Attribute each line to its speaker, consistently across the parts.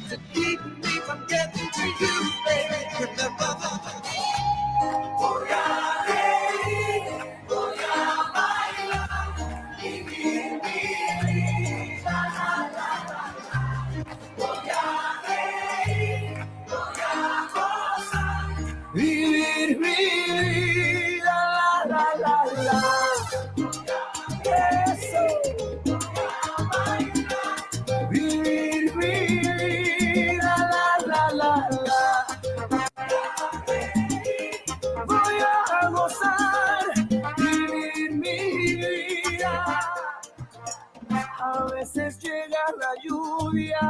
Speaker 1: to keep me from getting to you, baby. Remember, voy a reír, voy a bailar, vivir mi vida, la, la, la, la. Voy a reír, voy a gozar, vivir mi vida, la, la, la, la. Eso. Vivir mi vida, la, la, la, la. Voy a gozar, vivir mi vida. A veces llega la lluvia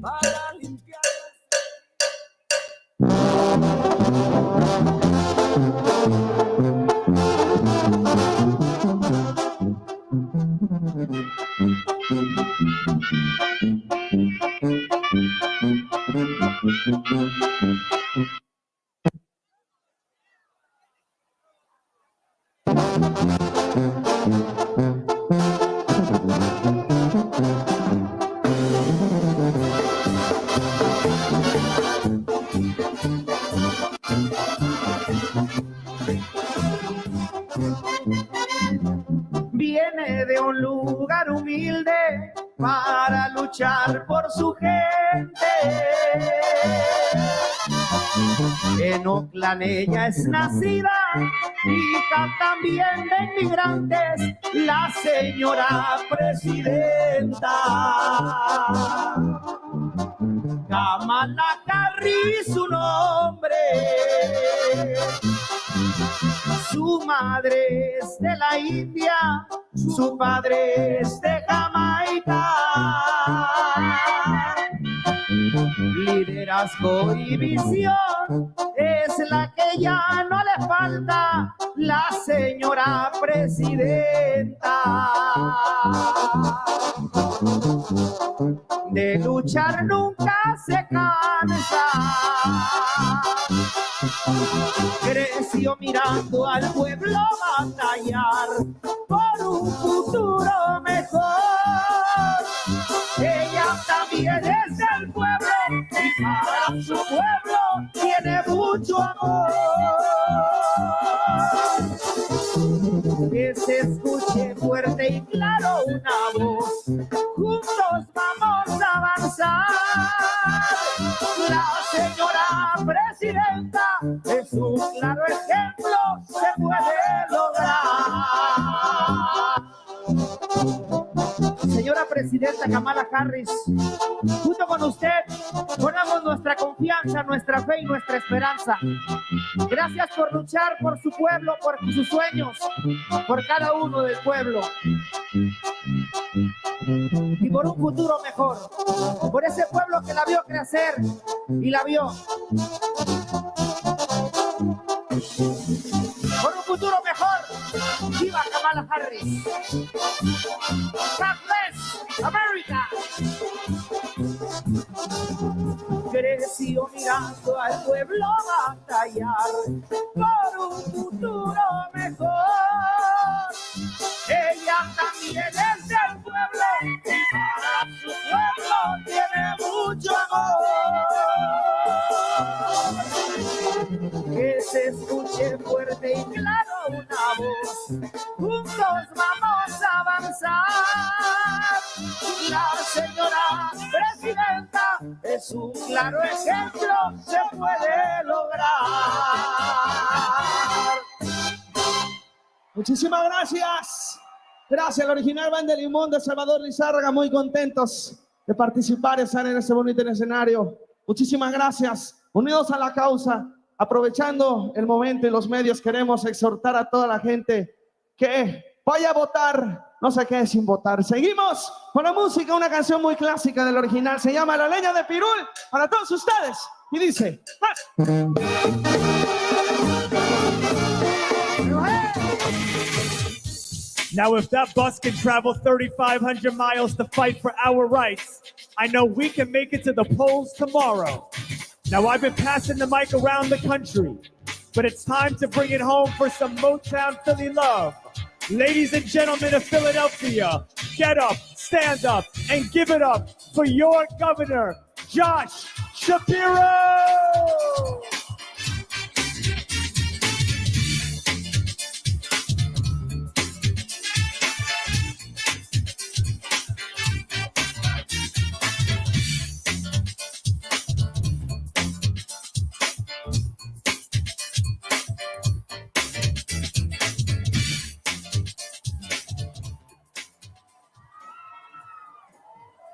Speaker 1: para limpiar. Viene de un lugar humilde para luchar por su gente. En Oakland ella es nacida, hija también de inmigrantes, la señora presidenta. Kamala Harris su nombre. Su madre es de la India, su padre es de Jamaica. Liderazgo y visión es la que ya no le falta la señora presidenta. De luchar nunca se cansa. Creció mirando al pueblo batallar por un futuro mejor. Ella también es del pueblo y para su pueblo tiene mucho amor. Que se escuche fuerte y claro una voz, juntos vamos a avanzar. La señora presidenta es un claro ejemplo, se puede lograr. Señora presidenta Kamala Harris, junto con usted ponemos nuestra confianza, nuestra fe y nuestra esperanza. Gracias por luchar por su pueblo, por sus sueños, por cada uno del pueblo y por un futuro mejor, por ese pueblo que la vio crecer y la vio por un futuro mejor. ¡Viva Kamala Harris! God bless America. Creció mirando al pueblo batallar por un futuro mejor. Ella también es del pueblo y para su pueblo tiene mucho amor. Que se escuche fuerte y claro una voz, juntos vamos a avanzar. La señora presidenta es un claro ejemplo, se puede lograr.
Speaker 2: Muchísimas gracias. Gracias a la original banda de Limón de Salvador Lizárraga, muy contentos de participar y estar en este bonito escenario. Muchísimas gracias. Unidos a la causa, aprovechando el momento y los medios, queremos exhortar a toda la gente que vaya a votar, no se quede sin votar. Seguimos con la música, una canción muy clásica del original, se llama La Leña de Pirul, para todos ustedes, y dice...
Speaker 3: Now, if that bus can travel 3,500 miles to fight for our rights, I know we can make it to the polls tomorrow. Now, I've been passing the mic around the country, but it's time to bring it home for some Motown Philly love. Ladies and gentlemen of Philadelphia, get up, stand up, and give it up for your governor, Josh Shapiro!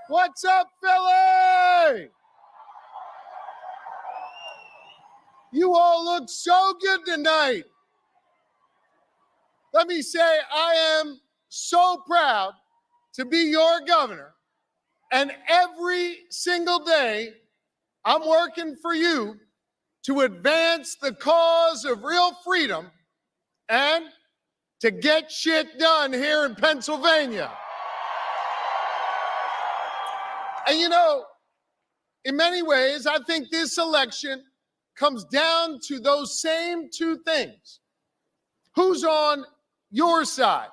Speaker 4: What's up, Philly? You all look so good tonight. Let me say, I am so proud to be your governor. And every single day, I'm working for you to advance the cause of real freedom and to get shit done here in Pennsylvania. And you know, in many ways, I think this election comes down to those same two things. Who's on your side,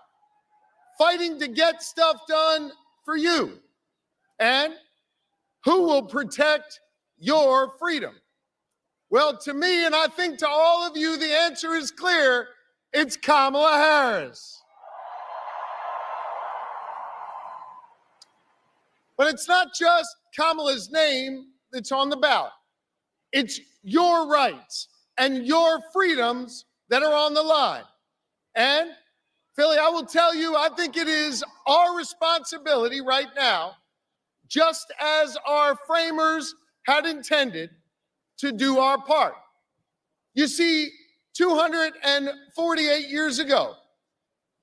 Speaker 4: fighting to get stuff done for you? And who will protect your freedom? Well, to me, and I think to all of you, the answer is clear. It's Kamala Harris. But it's not just Kamala's name that's on the ballot. It's your rights and your freedoms that are on the line. And Philly, I will tell you, I think it is our responsibility right now, just as our framers had intended, to do our part. You see, 248 years ago,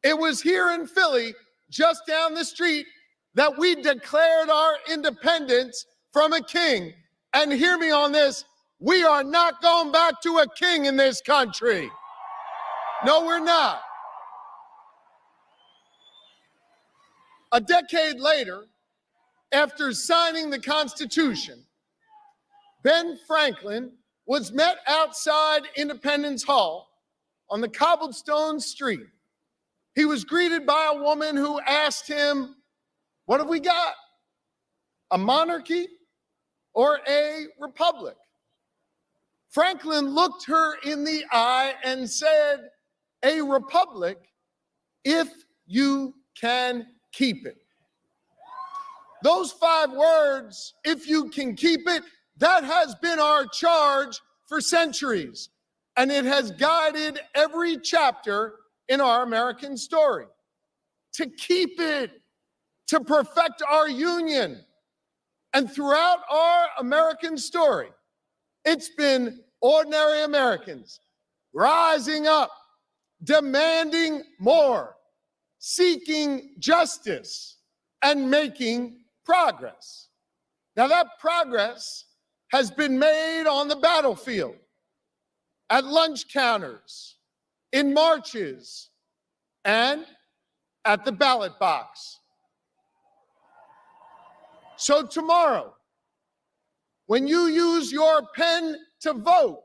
Speaker 4: it was here in Philly, just down the street, that we declared our independence from a king. And hear me on this, we are not going back to a king in this country. No, we're not. A decade later, after signing the Constitution, Ben Franklin was met outside Independence Hall on the cobblestone street. He was greeted by a woman who asked him, "What have we got? A monarchy or a republic?" Franklin looked her in the eye and said, "A republic if you can keep it." Those 5 words, "if you can keep it," that has been our charge for centuries, and it has guided every chapter in our American story. To keep it, to perfect our union. And throughout our American story, it's been ordinary Americans rising up, demanding more, seeking justice, and making progress. Now, that progress has been made on the battlefield, at lunch counters, in marches, and at the ballot box. So tomorrow, when you use your pen to vote,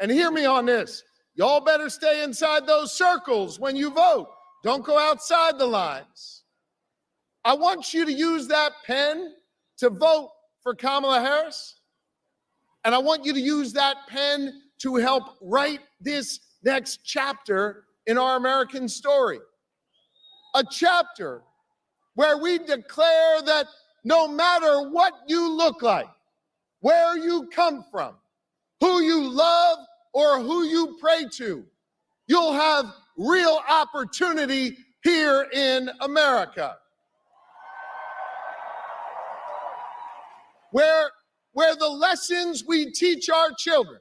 Speaker 4: and hear me on this, y'all better stay inside those circles when you vote. Don't go outside the lines. I want you to use that pen to vote for Kamala Harris. And I want you to use that pen to help write this next chapter in our American story. A chapter where we declare that no matter what you look like, where you come from, who you love or who you pray to, you'll have real opportunity here in America. Where the lessons we teach our children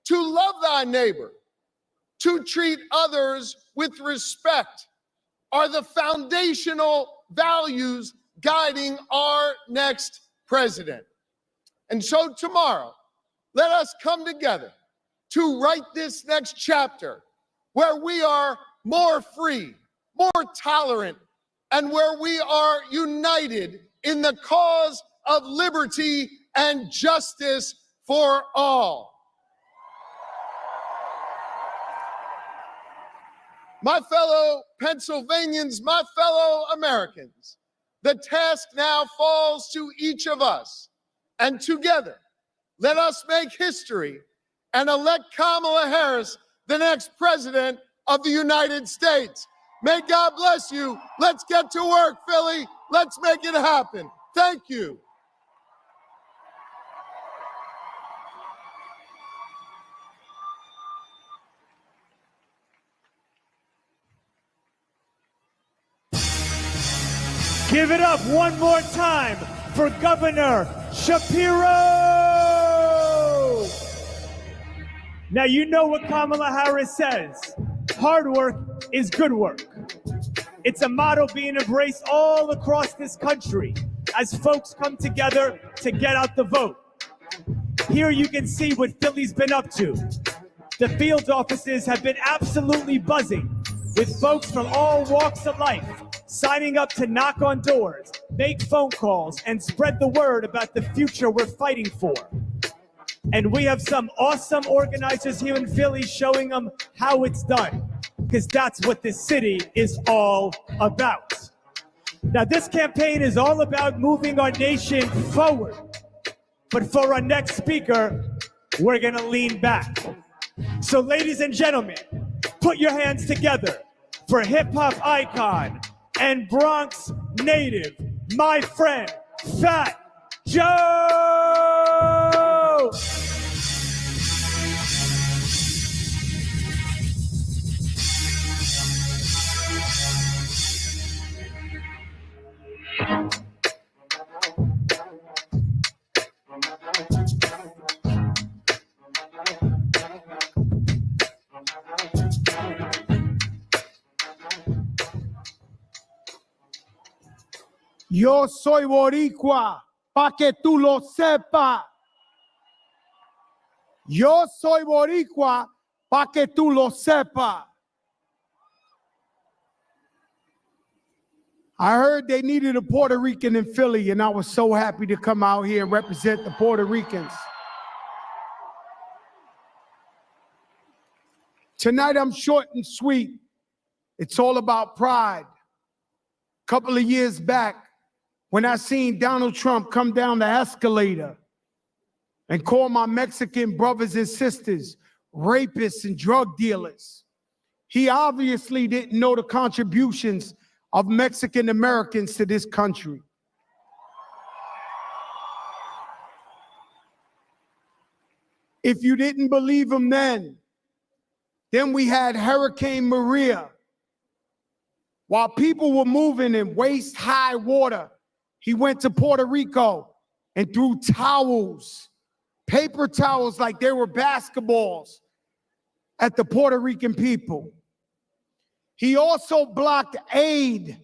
Speaker 4: to love thy neighbor, to treat others with respect, are the foundational values guiding our next president. And so tomorrow, let us come together to write this next chapter where we are more free, more tolerant, and where we are united in the cause of liberty and justice for all. My fellow Pennsylvanians, my fellow Americans, the task now falls to each of us. And together, let us make history and elect Kamala Harris the next president of the United States. May God bless you. Let's get to work, Philly. Let's make it happen. Thank you.
Speaker 3: Give it up one more time for Governor Shapiro. Now, you know what Kamala Harris says. Hard work is good work. It's a motto being embraced all across this country as folks come together to get out the vote. Here you can see what Philly's been up to. The field offices have been absolutely buzzing with folks from all walks of life signing up to knock on doors, make phone calls, and spread the word about the future we're fighting for. And we have some awesome organizers here in Philly showing them how it's done, because that's what this city is all about. Now, this campaign is all about moving our nation forward. But for our next speaker, we're gonna lean back. So ladies and gentlemen, put your hands together for hip-hop icon and Bronx native, my friend, Fat Joe!
Speaker 5: Yo soy boricua, pa' que tú lo sepas. Yo soy boricua, pa' que tú lo sepas. I heard they needed a Puerto Rican in Philly, and I was so happy to come out here and represent the Puerto Ricans. Tonight I'm short and sweet. It's all about pride. A couple of years back, when I seen Donald Trump come down the escalator and call my Mexican brothers and sisters rapists and drug dealers, he obviously didn't know the contributions of Mexican Americans to this country. If you didn't believe him then we had Hurricane Maria. While people were moving in waist-high water, he went to Puerto Rico and threw towels, paper towels like they were basketballs, at the Puerto Rican people. He also blocked aid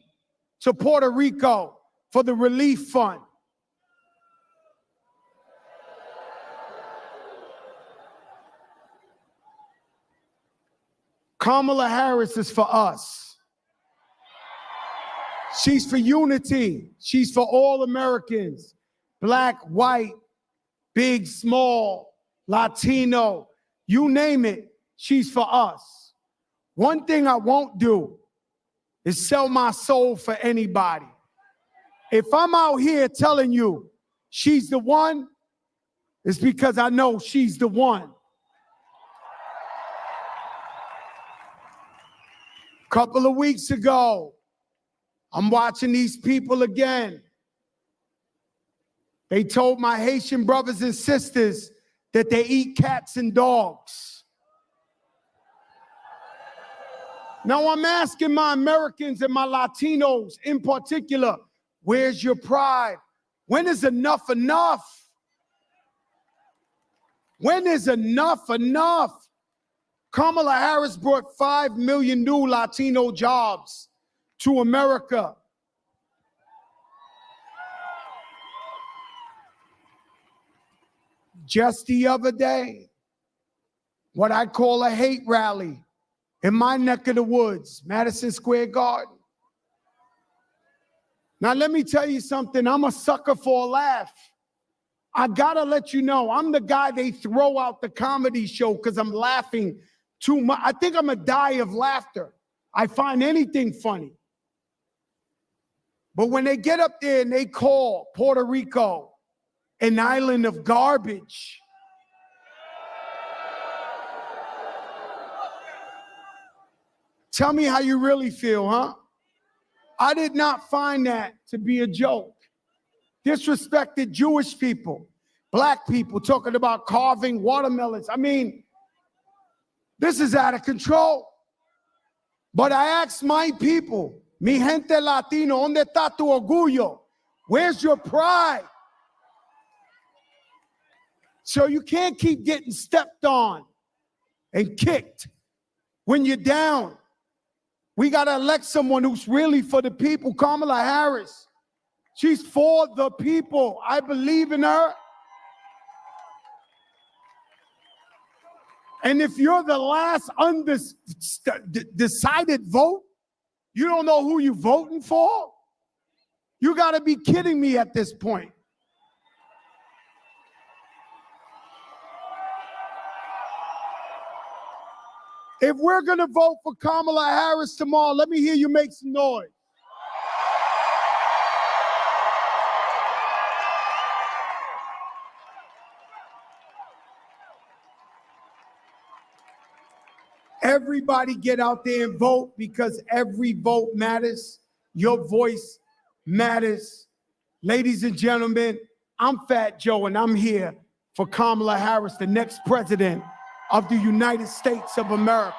Speaker 5: to Puerto Rico for the relief fund. Kamala Harris is for us. She's for unity. She's for all Americans, black, white, big, small, Latino, you name it, she's for us. One thing I won't do is sell my soul for anybody. If I'm out here telling you she's the one, it's because I know she's the one. A couple of weeks ago, I'm watching these people again. They told my Haitian brothers and sisters that they eat cats and dogs. Now I'm asking my Americans and my Latinos in particular, where's your pride? When is enough enough? When is enough enough? Kamala Harris brought 5 million new Latino jobs to America. Just the other day, what I call a hate rally in my neck of the woods, Madison Square Garden. Now, let me tell you something. I'm a sucker for a laugh. I gotta let you know, I'm the guy they throw out the comedy show because I'm laughing too much. I think I'm gonna die of laughter. I find anything funny. But when they get up there and they call Puerto Rico an island of garbage, tell me how you really feel, huh? I did not find that to be a joke. Disrespected Jewish people, black people talking about carving watermelons. I mean, this is out of control. But I asked my people, mi gente latino, ¿dónde está tu orgullo? Where's your pride? So you can't keep getting stepped on and kicked when you're down. We got to elect someone who's really for the people. Kamala Harris, she's for the people. I believe in her. And if you're the last undecided vote, you don't know who you're voting for? You got to be kidding me at this point. If we're going to vote for Kamala Harris tomorrow, let me hear you make some noise. Everybody get out there and vote, because every vote matters. Your voice matters. Ladies and gentlemen, I'm Fat Joe, and I'm here for Kamala Harris, the next president of the United States of America.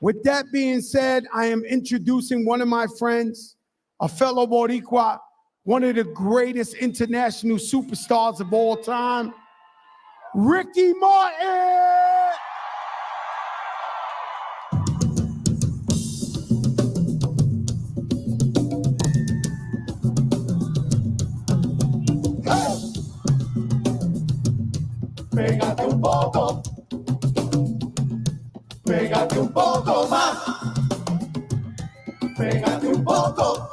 Speaker 5: With that being said, I am introducing one of my friends, a fellow Boricua, one of the greatest international superstars of all time, Ricky Martin.
Speaker 1: Pégate un poco, pégate un poco más, pégate un poco.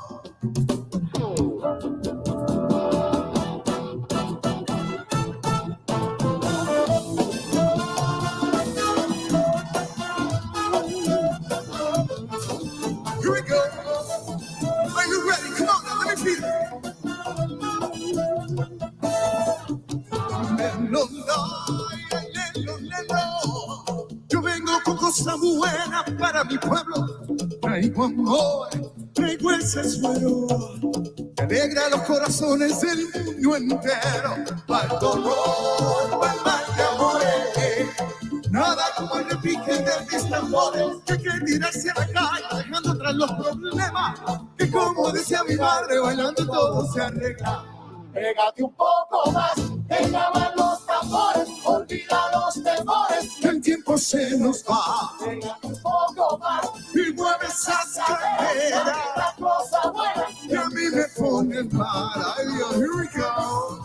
Speaker 1: Here we go. Are you ready? Come on now, let me feel it. Yo vengo con cosas buenas para mi pueblo. Traigo amor, traigo ese suelo que alegra los corazones del mundo entero. Para el dolor, para el mal de amores. Nada como el repique de mis tambores, que hay que tirarse a la calle dejando atrás los problemas. Que como decía mi madre, bailando todo se arregla. Pégate un poco más, que llaman los tambores, olvida los temores, que el tiempo se nos va. Pégate un poco más y mueve esas caderas, la cosa buena que a mí me pone mal. Ay, Dios, here we go.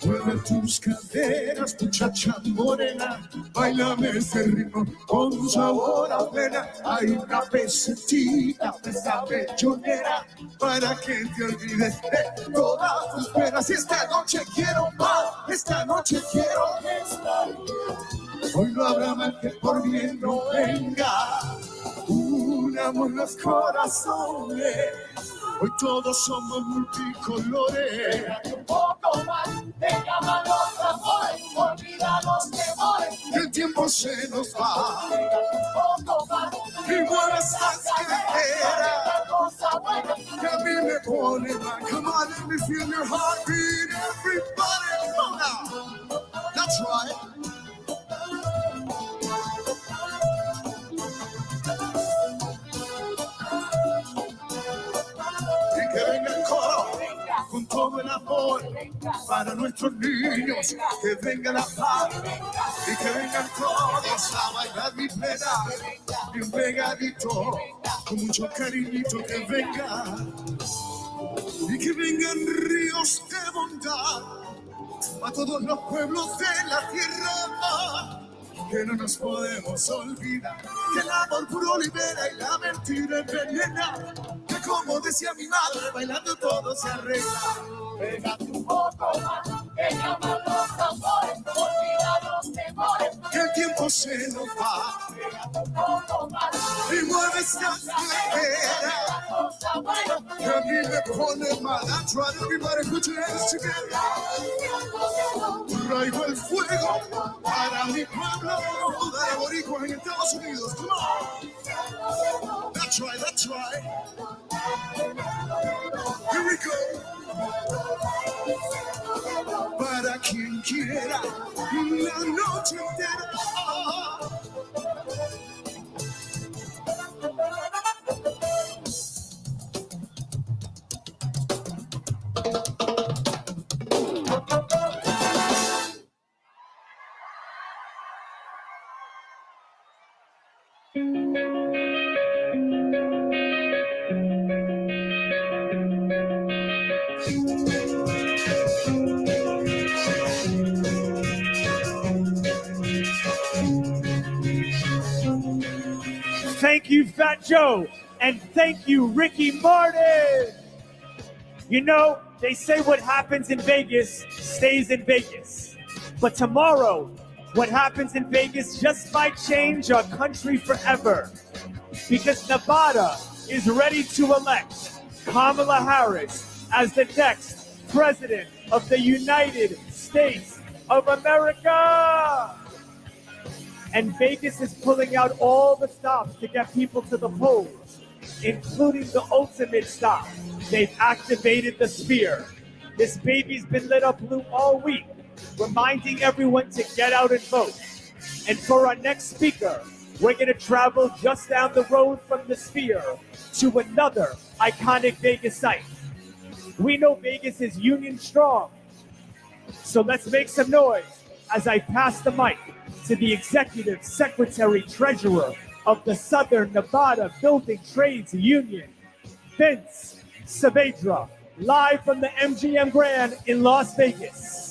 Speaker 1: Mueve tus caderas, muchacha morena, bailame ese ritmo con sabor a pena. Hay una pesetita de esa bellonera para que te olvides de todas tus penas. Y esta noche quiero más, esta noche quiero estar. Hoy no habrá mal que por bien no venga. Unamos los corazones. Hoy todos somos multicolores. Pégate un poco más, te llaman los amores, olvida los temores. Que el tiempo se nos va. Pégate un poco más y mueve esas caderas. La cosa buena que a mí me pone mal. Come on, let me feel your heartbeat, everybody. Come on now. That's right. Que venga el coro con todo el amor para nuestros niños, que venga la paz y que vengan todos a bailar mi plena, bien pegadito, con mucho cariñito, que venga y que vengan ríos de bondad a todos los pueblos de la tierra, que no nos podemos olvidar, que el amor puro libera y la mentira envenena, que como decía mi madre, bailando todo se arregla. Pégate un poco más, que llaman los tambores, olvida los temores, que el tiempo se nos va. Pégate un poco más, y mueve esta cadera, que a mí me pone mal. That's right, everybody put your hands together. Traigo el fuego para mi pueblo, para boricua en Estados Unidos. Come on. That's right, that's right. Here we go. Para quien quiera la noche entera.
Speaker 3: Thank you, Fat Joe, and thank you, Ricky Martin. You know, they say what happens in Vegas stays in Vegas. But tomorrow, what happens in Vegas just might change our country forever. Because Nevada is ready to elect Kamala Harris as the next president of the United States of America. And Vegas is pulling out all the stops to get people to the polls, including the ultimate stop. They've activated the Sphere. This baby's been lit up blue all week, reminding everyone to get out and vote. And for our next speaker, we're going to travel just down the road from the Sphere to another iconic Vegas site. We know Vegas is union strong, so let's make some noise as I pass the mic to the Executive Secretary Treasurer of the Southern Nevada Building Trades Union, Vince Saavedra, live from the MGM Grand in Las Vegas.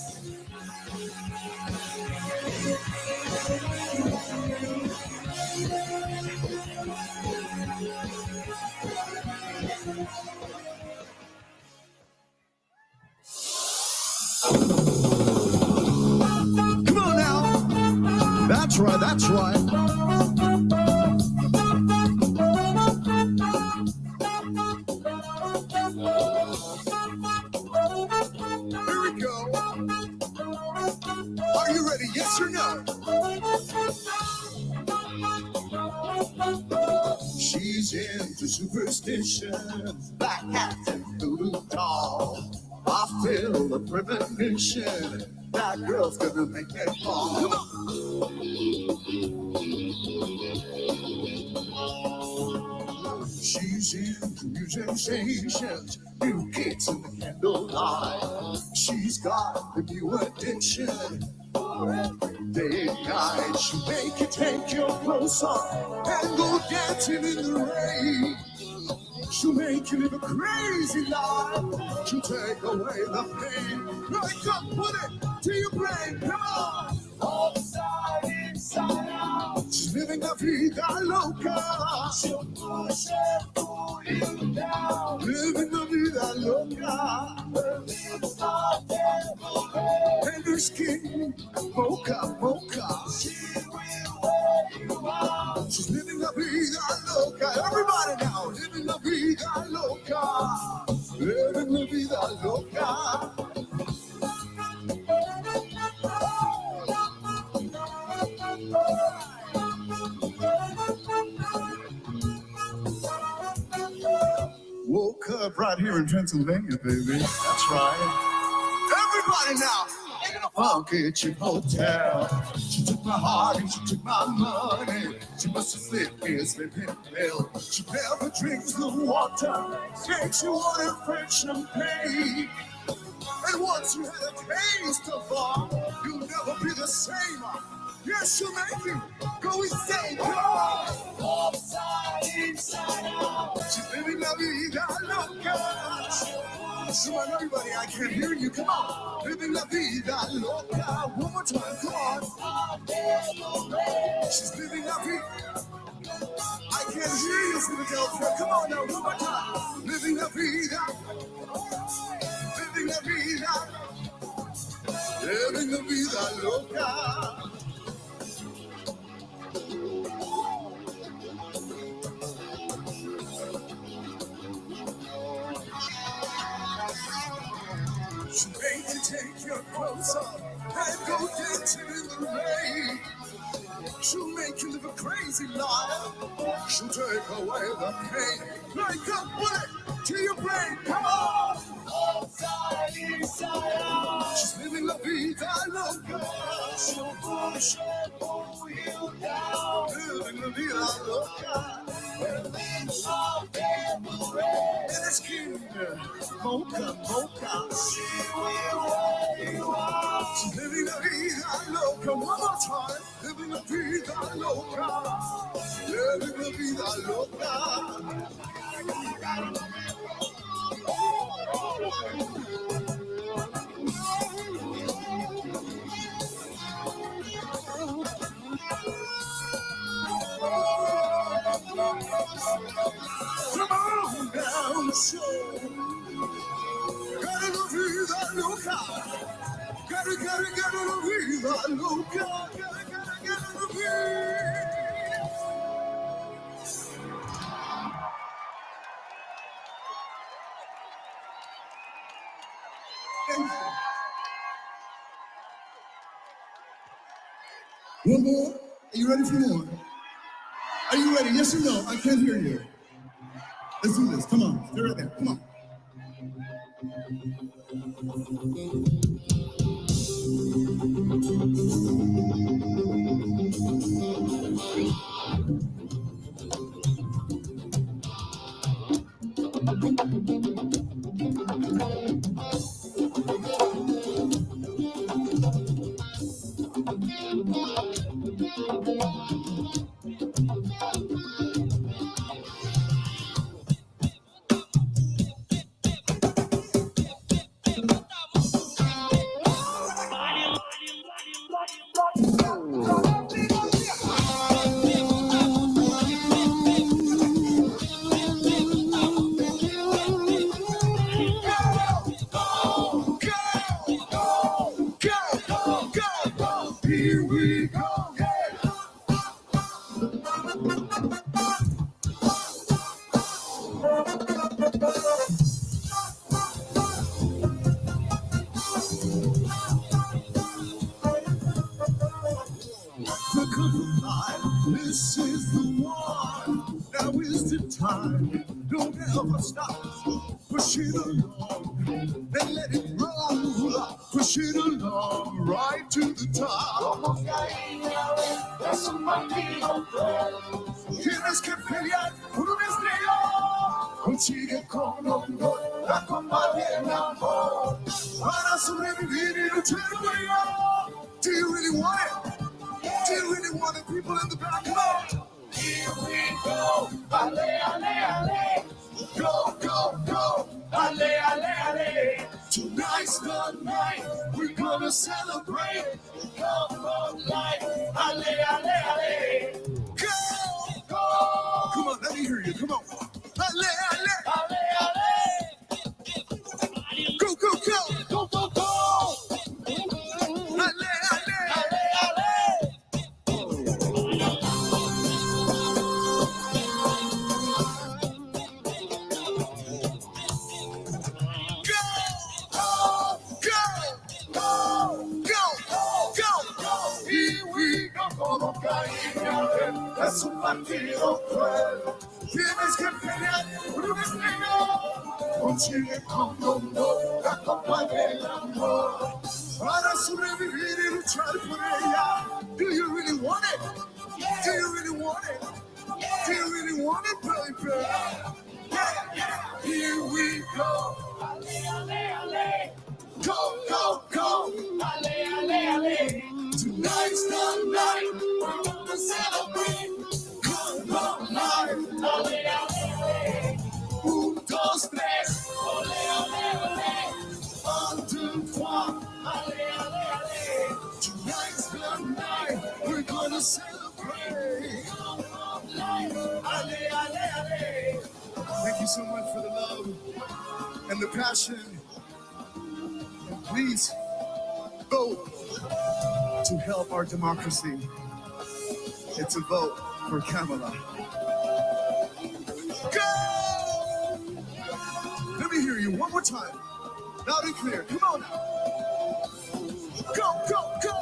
Speaker 1: Come on now. That's right, that's right. Here we go. Are you ready? Yes or no? She's into superstitions, black hats and voodoo dolls. I feel the premonition. That girl's gonna make it fall. Come on. She's into musicians, new kids in the candlelight. She's got the new addiction for every day and night. She'll make you take your clothes off and go dancing in the rain. She'll make you live a crazy life. She'll take away the pain. Right up, put it to your brain. Come on. Upside, inside out. She's living la vida loca. She'll push and pull you down. Living la vida loca. Her lips are devil red. And her skin, mocha, mocha. She will wear you out. She's living la vida loca. Everybody now, living la vida loca. Living la vida loca. Woke up right here in Pennsylvania, baby. That's right. Everybody now. In a funky chick hotel. She took my heart and she took my money. She must have slipped me a sleeping pill. She never drinks the water. Takes you on a French champagne. And once you had a taste of her, you'll never be the same. Yes, she'll make you go insane. Come on. Upside, inside out. She's living la vida loca. Come on, everybody, I can't hear you. Come on. Living la vida loca. One more time, come on. She's living la vida. I can't hear you, Philadelphia. Come on now, one more time. Living la vida. Living la vida. Living la vida loca. She'll make you take your clothes off and go dancing in the rain. She'll make you live a crazy life. She'll take away the pain. Like a bullet to your brain. Come on! She's living la vida loca. She'll push and pull you down. Living la vida loca. And it's cute. Mocha, mocha. She will wear you out. She's living la vida loca. One more time. Living la vida loca. Living la vida loca. Come on down, show. Gotta la vida loca. Gotta la vida loca. Gotta la vida. One more? Are you ready for more? Are you ready? Yes or no? I can't hear you. Let's do this. Come on. Stay right there. Come on. Here we go. This is the one. Now is the time. Don't ever stop. Push it along and let it roll. Push it along right to the top. Tienes que pelear por una estrella. Consigue con honor la combate el amor. Para sobrevivir y luchar por ella. Do you really want it? Do you really want it, people in the back? Come on. Here we go. Ale, ale, ale. Go, go, go. Ale, ale, ale. Tonight's the night. We're gonna celebrate. Come on, light. Ale, ale, ale. Go, go. Come on, let me hear you. Come on. Ale, ale. Ale, ale. Go, go, go. Go, go, go. Ale, ale. Ale, ale. Como cariño, es un partido cruel. Tienes que pelear por un estrella. Consigue con honor la copa del amor. Para sobrevivir y luchar por ella. Do you really want it? Do you really want it? Do you really want it, baby? Yeah, yeah. Here we go. Ale, ale, ale. Go, go, go. Ale, ale, ale. Tonight's the night. We're gonna celebrate. Come on, live. Ale, ale, ale. Un, dos, tres. Ole, ole, ole. Tonight's the night we're gonna celebrate. Thank you so much for the love and the passion. And please vote to help our democracy. It's a vote for Kamala. Go! Let me hear you one more time. Loud and clear. Come on now. Go, go, go!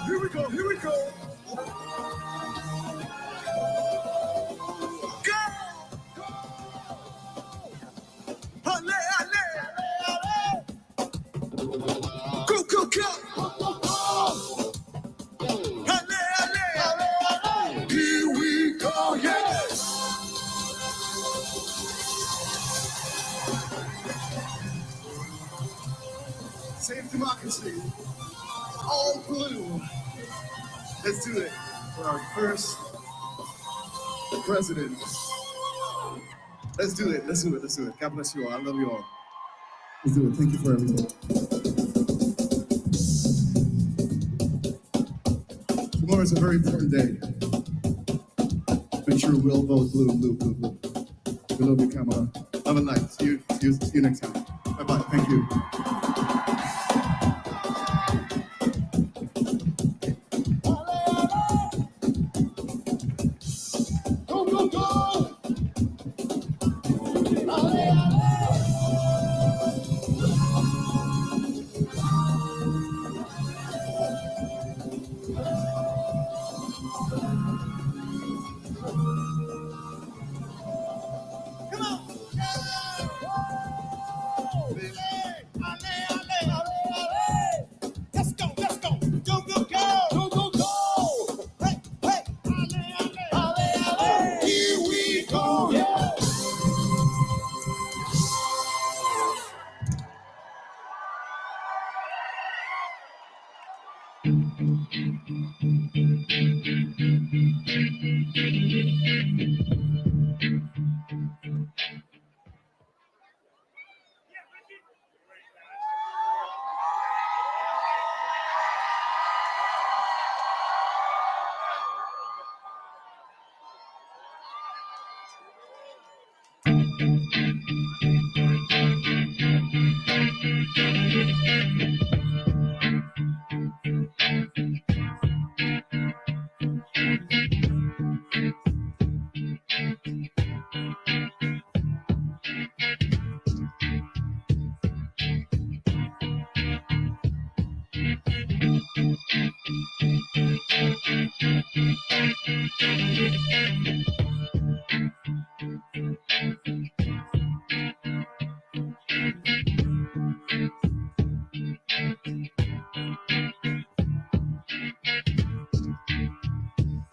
Speaker 1: Here we go, here we go! Go! Halle, halle, halle, go, go, go! Halle, halle, halle, here we go, yes! Save democracy. All blue. Let's do it for our first president. Let's do it. Let's do it. Let's do it. God bless you all. I love you all. Let's do it. Thank you for everything. Tomorrow is a very important day. Make sure we'll vote blue, blue, blue, blue. We love you, Kamala. Love and light. See you next time. Bye-bye. Thank you.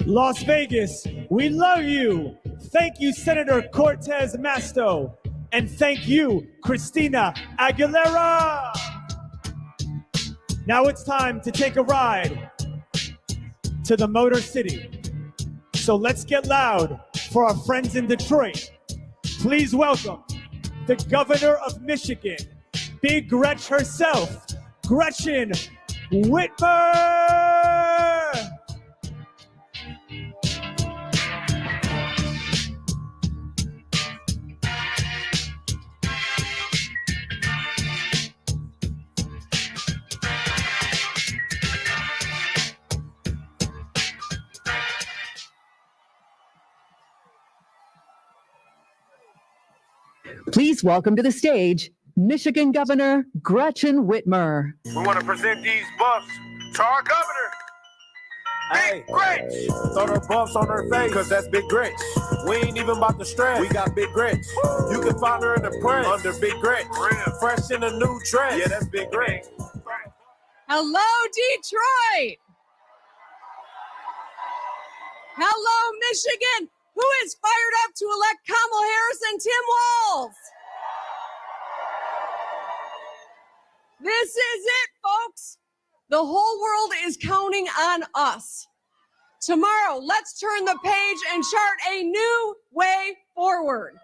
Speaker 3: Las Vegas, we love you. Thank you, Senator Cortez Masto. And thank you, Christina Aguilera. Now it's time to take a ride to the Motor City. So let's get loud for our friends in Detroit. Please welcome the governor of Michigan, Big Gretch herself, Gretchen Whitmer.
Speaker 6: Please welcome to the stage, Michigan Governor Gretchen Whitmer.
Speaker 7: We want to present these buffs to our governor, Big Gretch.
Speaker 8: Throw her buffs on her face, cause that's Big Gretch. We ain't even about to stress, we got Big Gretch. You can find her in the press under Big Gretch. Fresh in a new dress, yeah, that's Big Gretch.
Speaker 9: Hello, Detroit. Hello, Michigan. Who is fired up to elect Kamala Harris and Tim Walz? This is it, folks. The whole world is counting on us. Tomorrow, let's turn the page and chart a new way forward.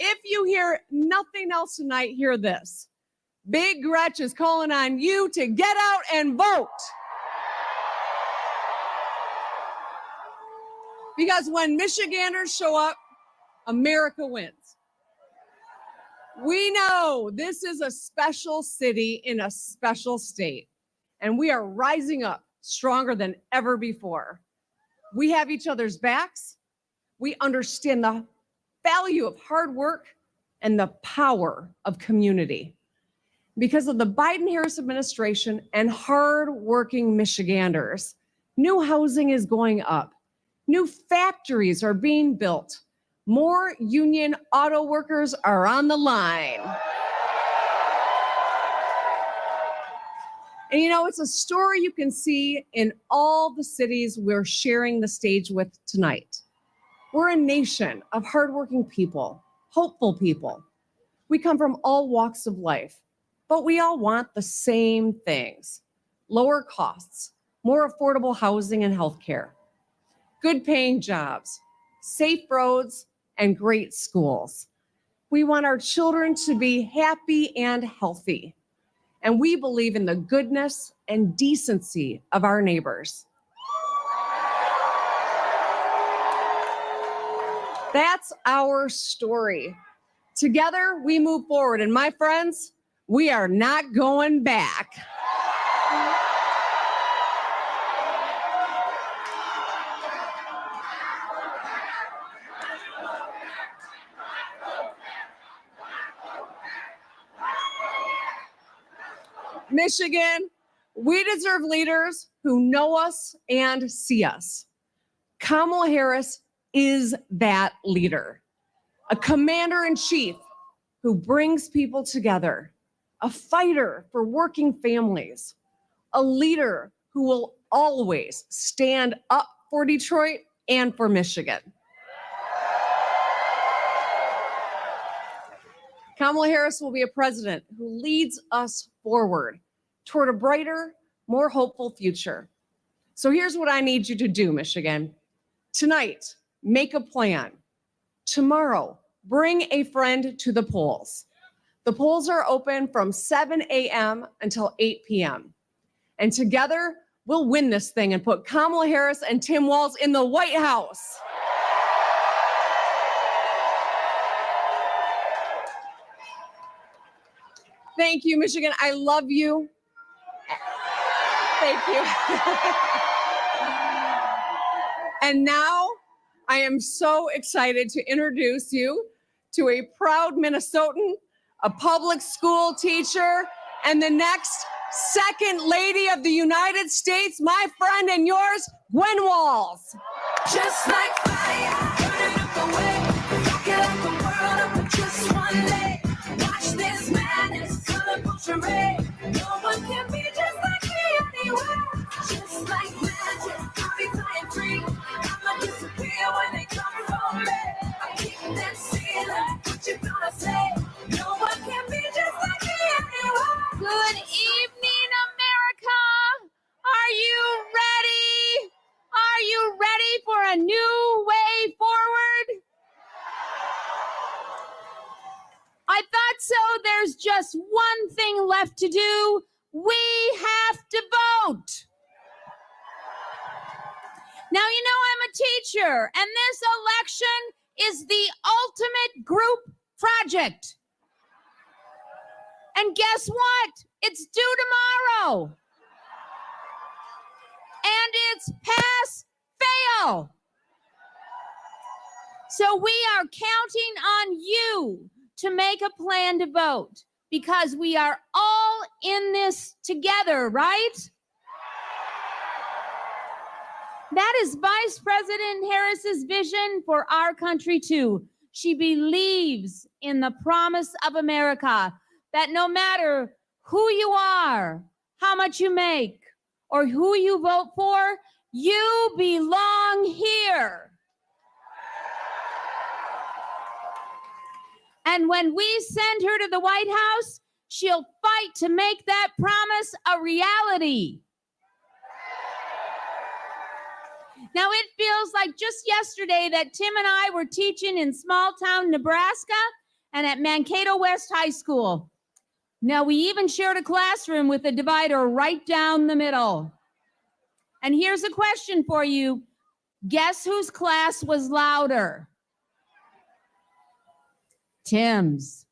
Speaker 9: if you hear nothing else tonight, hear this. Big Gretch is calling on you to get out and vote. Because when Michiganders show up, America wins. We know this is a special city in a special state, and we are rising up stronger than ever before. We have each other's backs. We understand the value of hard work and the power of community. Because of the Biden-Harris administration and hard-working Michiganders, new housing is going up. New factories are being built. More union auto workers are on the line. And you know, it's a story you can see in all the cities we're sharing the stage with tonight. We're a nation of hardworking people, hopeful people. We come from all walks of life, but we all want the same things: lower costs, more affordable housing and healthcare, good paying jobs, safe roads, and great schools. We want our children to be happy and healthy. And we believe in the goodness and decency of our neighbors. That's our story. Together, we move forward. And my friends, we are not going back. Michigan, we deserve leaders who know us and see us. Kamala Harris is that leader, a commander-in-chief who brings people together, a fighter for working families, a leader who will always stand up for Detroit and for Michigan. Kamala Harris will be a president who leads us forward toward a brighter, more hopeful future. So here's what I need you to do, Michigan. Tonight, make a plan. Tomorrow, bring a friend to the polls. The polls are open from 7 a.m. until 8 p.m. And together, we'll win this thing and put Kamala Harris and Tim Walz in the White House. Thank you, Michigan. I love you. Thank you. And now I am so excited to introduce you to a proud Minnesotan, a public school teacher, and the next Second Lady of the United States, my friend and yours, Gwen Walz.
Speaker 1: Just like fire, burning up the way, rocket up the world up with just one leg. Watch this madness, colorful charade. No one can be just like me anywhere. Just like magic, I'll be flying free. I'ma disappear when they come for me. I kick that ceiling, what you gonna say? No one can be just like me anywhere.
Speaker 10: Good evening, America. Are you ready? Are you ready for a new way forward? I thought so. There's just one thing left to do. We have to vote. Now, you know I'm a teacher, and this election is the ultimate group project. And guess what? It's due tomorrow. And it's pass, fail. So we are counting on you to make a plan to vote, because we are all in this together, right? That is Vice President Harris's vision for our country too. She believes in the promise of America, that no matter who you are, how much you make, or who you vote for, you belong here. And when we send her to the White House, she'll fight to make that promise a reality. Now, it feels like just yesterday that Tim and I were teaching in small town Nebraska, and at Mankato West High School. Now, we even shared a classroom with a divider right down the middle. And here's a question for you. Guess whose class was louder? Tim's.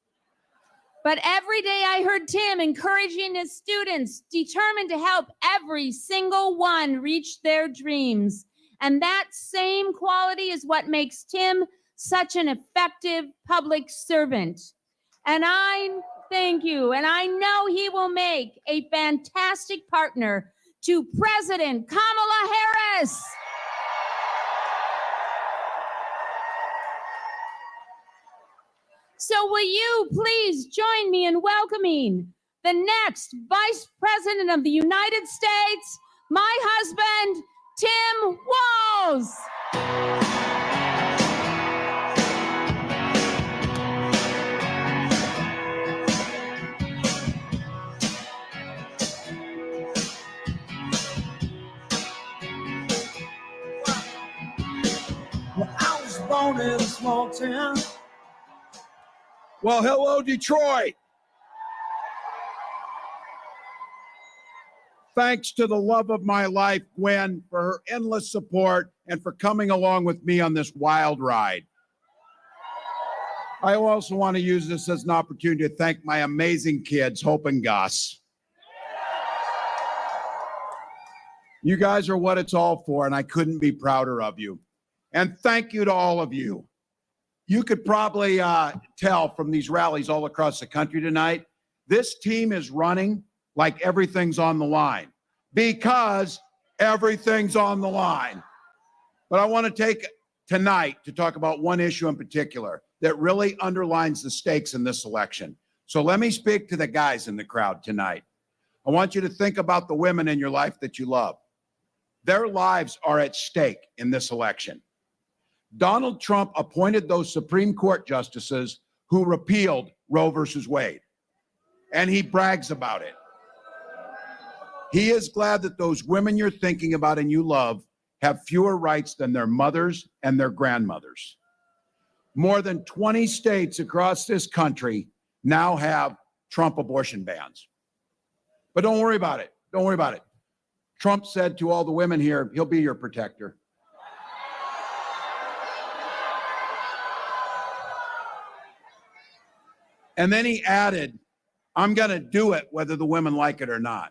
Speaker 10: But every day I heard Tim encouraging his students, determined to help every single one reach their dreams. And that same quality is what makes Tim such an effective public servant. And I thank you, and I know he will make a fantastic partner to President Kamala Harris. So will you please join me in welcoming the next Vice President of the United States, my husband, Tim Walz.
Speaker 1: Well, I was born in a small town.
Speaker 11: Well, hello, Detroit. Thanks to the love of my life, Gwen, for her endless support and for coming along with me on this wild ride. I also want to use this as an opportunity to thank my amazing kids, Hope and Gus. You guys are what it's all for, and I couldn't be prouder of you. And thank you to all of you. You could probably tell from these rallies all across the country tonight, this team is running like everything's on the line, because everything's on the line. But I want to take tonight to talk about one issue in particular that really underlines the stakes in this election. So let me speak to the guys in the crowd tonight. I want you to think about the women in your life that you love. Their lives are at stake in this election. Donald Trump appointed those Supreme Court justices who repealed Roe versus Wade, and he brags about it. He is glad that those women you're thinking about and you love have fewer rights than their mothers and their grandmothers. More than 20 states across this country now have Trump abortion bans. But don't worry about it. Don't worry about it. Trump said to all the women here, he'll be your protector. And then he added, I'm going to do it whether the women like it or not.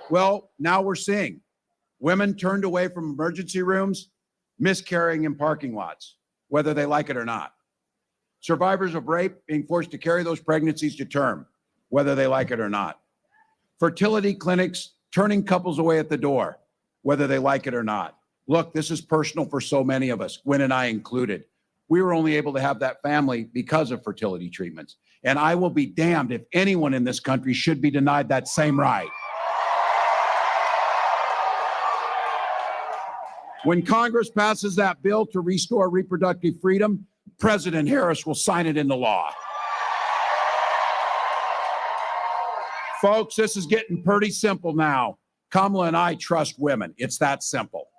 Speaker 11: Well, now we're seeing women turned away from emergency rooms, miscarrying in parking lots, whether they like it or not. Survivors of rape being forced to carry those pregnancies to term, whether they like it or not. Fertility clinics turning couples away at the door, whether they like it or not. Look, this is personal for so many of us, Gwen and I included. We were only able to have that family because of fertility treatments. And I will be damned if anyone in this country should be denied that same right. When Congress passes that bill to restore reproductive freedom, President Harris will sign it into law. Folks, this is getting pretty simple now. Kamala and I trust women. It's that simple.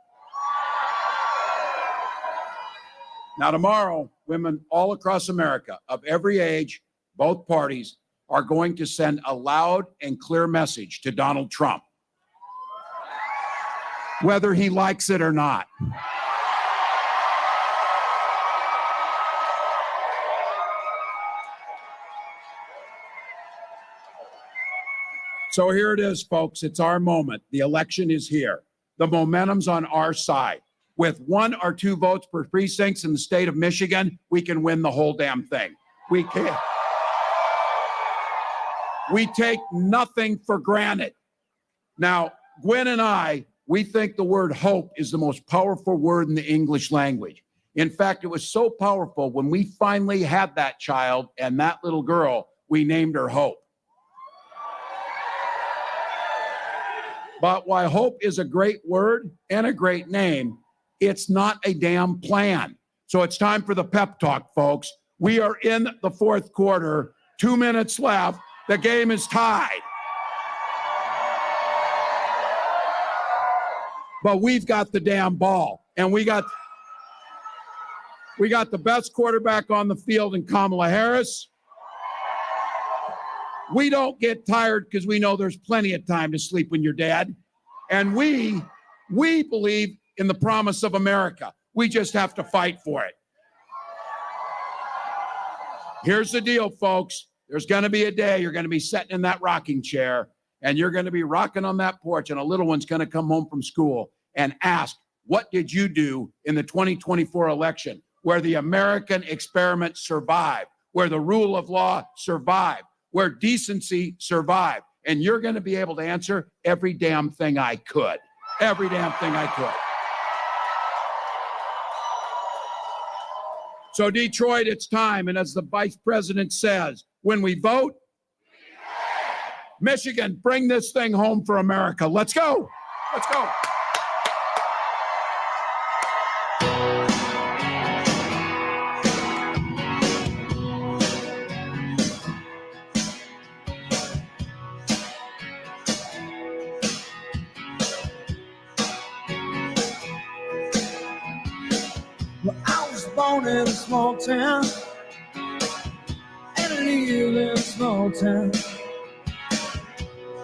Speaker 11: Now, tomorrow, women all across America of every age, both parties, are going to send a loud and clear message to Donald Trump, whether he likes it or not. So here it is, folks. It's our moment. The election is here. The momentum's on our side. With 1 or 2 votes per precincts in the state of Michigan, we can win the whole damn thing. We can. We take nothing for granted. Now, Gwen and I, we think the word hope is the most powerful word in the English language. In fact, it was so powerful when we finally had that child and that little girl, we named her Hope. But while hope is a great word and a great name, it's not a damn plan. So it's time for the pep talk, folks. We are in the 4th quarter, 2 minutes left. The game is tied. But we've got the damn ball, and we got We got the best quarterback on the field in Kamala Harris. We don't get tired because we know there's plenty of time to sleep when you're dead. And we believe in the promise of America. We just have to fight for it. Here's the deal, folks. There's going to be a day you're going to be sitting in that rocking chair and you're going to be rocking on that porch and a little one's going to come home from school and ask, what did you do in the 2024 election where the American experiment survived, where the rule of law survived, where decency survived? And you're going to be able to answer every damn thing I could. Every damn thing I could. So Detroit, it's time. And as the vice president says, when we vote, Michigan, bring this thing home for America. Let's go. Let's go.
Speaker 1: Well, I was born in a small town and I live in a small town.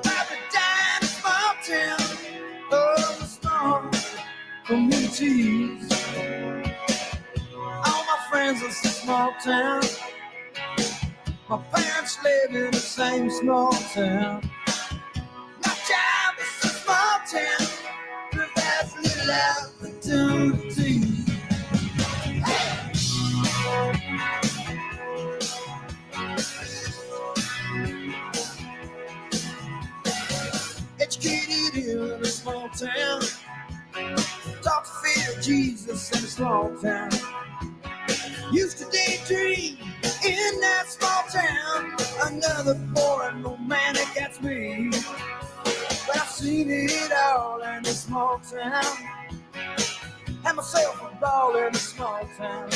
Speaker 1: Every day in a small town, oh, the storm communities. All my friends are from small town. My parents live in the same small town. My job is a small town, but that's little opportunity. Educated in a small town, taught to fear Jesus in a small town. Used to daydream in that small town, another boring romantic gets me. But I've seen it all in this small town. Had myself a ball in a small town.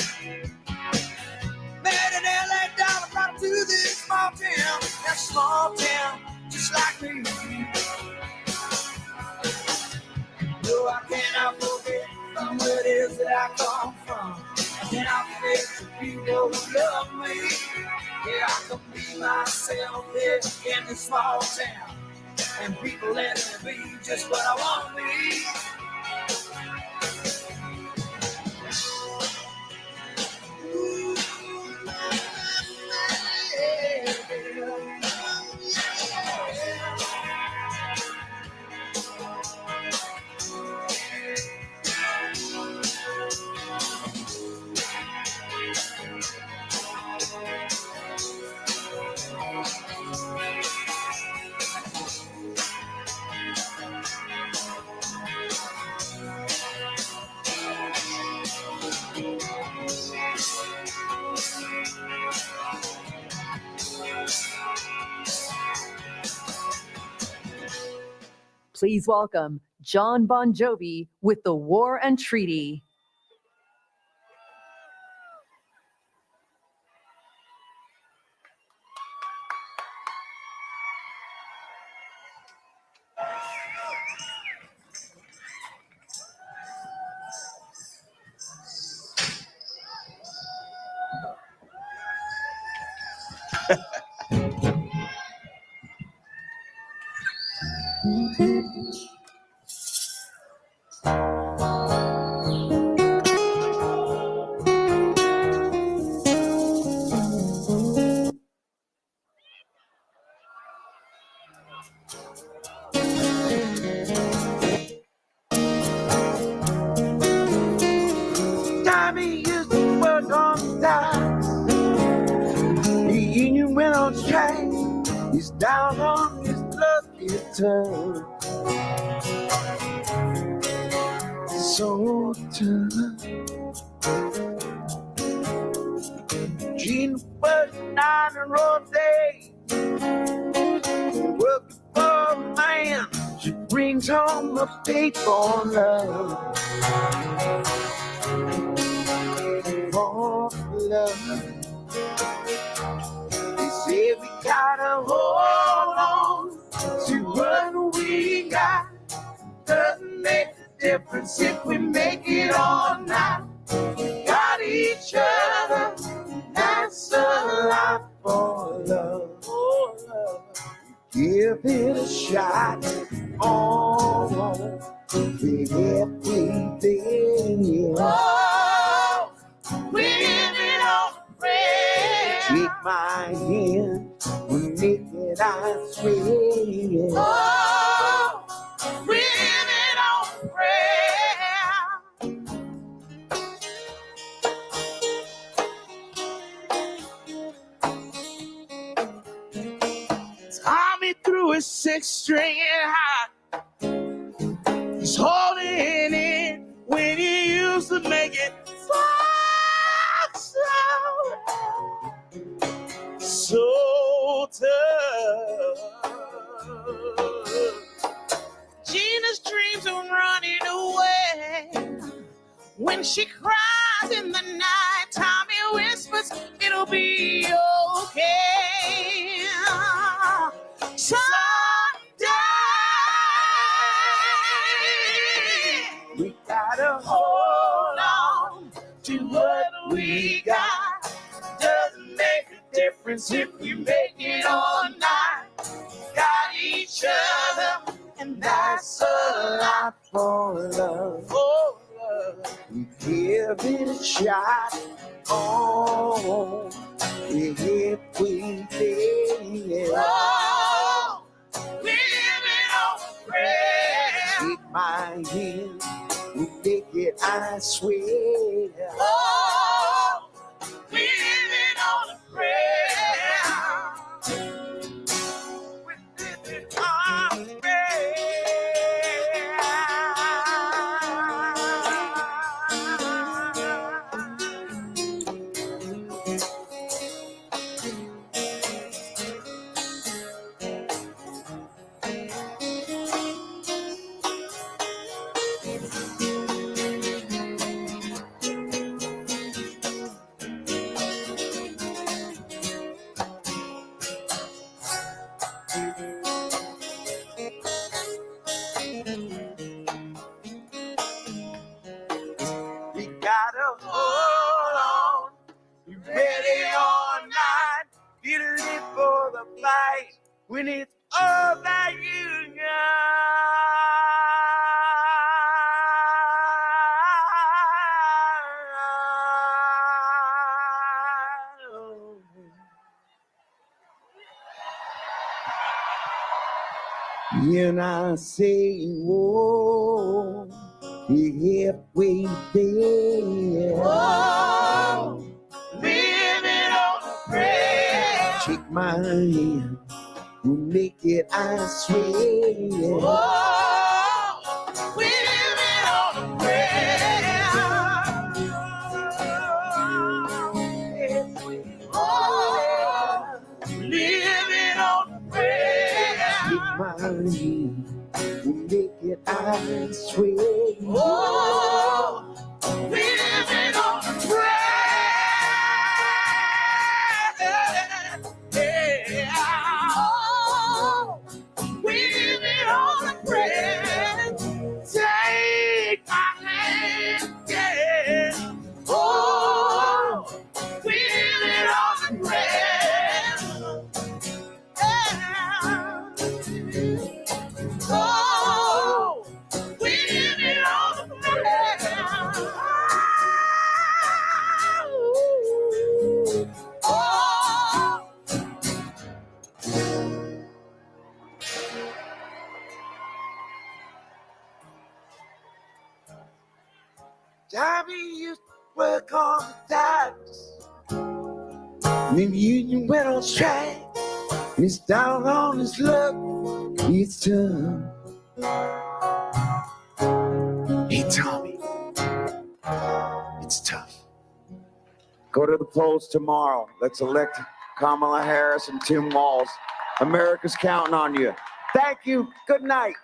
Speaker 1: Made an LA dollar, brought him to this small town. That small town, just like me. No, I cannot forget from where it is that I come from. I cannot forget the people who love me. Yeah, I can be myself here in this small town. And people let me be just what I want to be.
Speaker 6: Please welcome John Bon Jovi with The War and Treaty.
Speaker 1: Tommy used to work on the docks. The union went on strike. He's down on his lucky turn. So tough. Gene worked 9-hour day. Working for a man. She brings home a faithful love. For love. They say we gotta hold on to what we got. Doesn't make a difference if we make it or not. We got each each other. That's a lot for love. Give it a shot. Oh, with everything. Oh, with it all prayer. Take my hand, we'll make it, I swear. Oh, with it all prayer. Tommy threw his 6-string high. He's holding it when he used to make it so tough. Gina's dreams are running away. When she cries in the night, Tommy whispers, it'll be okay. Someday we gotta hold on to what we got. Doesn't make a difference if we make it or not. Got each other, and that's a lot for love. For love. We give it a shot. Oh, with everything. Oh, live it on prayer. Take my hand, we make it, I swear. Oh, live it on a prayer. We live it on a prayer. We gotta hold on, be ready all night, get ready for the fight when it's all about you, and I say, whoa, we're halfway there. Whoa, living on a prayer. Take my hand, we'll make it, I swear. Whoa, we're living on a prayer. Oh, living on a prayer. Take my hand, we'll make it, I swear. Oh, we living on a prayer. Yeah. Oh, we living on a prayer. Take my hand, yeah. Oh, we living on a prayer. Yeah. Oh, we living on a prayer. Oh. Tommy used to work on the docks. When the union went on strike, he's down on his luck. It's tough. Hey, Tommy, it's tough. Go to the polls tomorrow. Let's elect Kamala Harris and Tim Walz. America's counting on you. Thank you. Good night.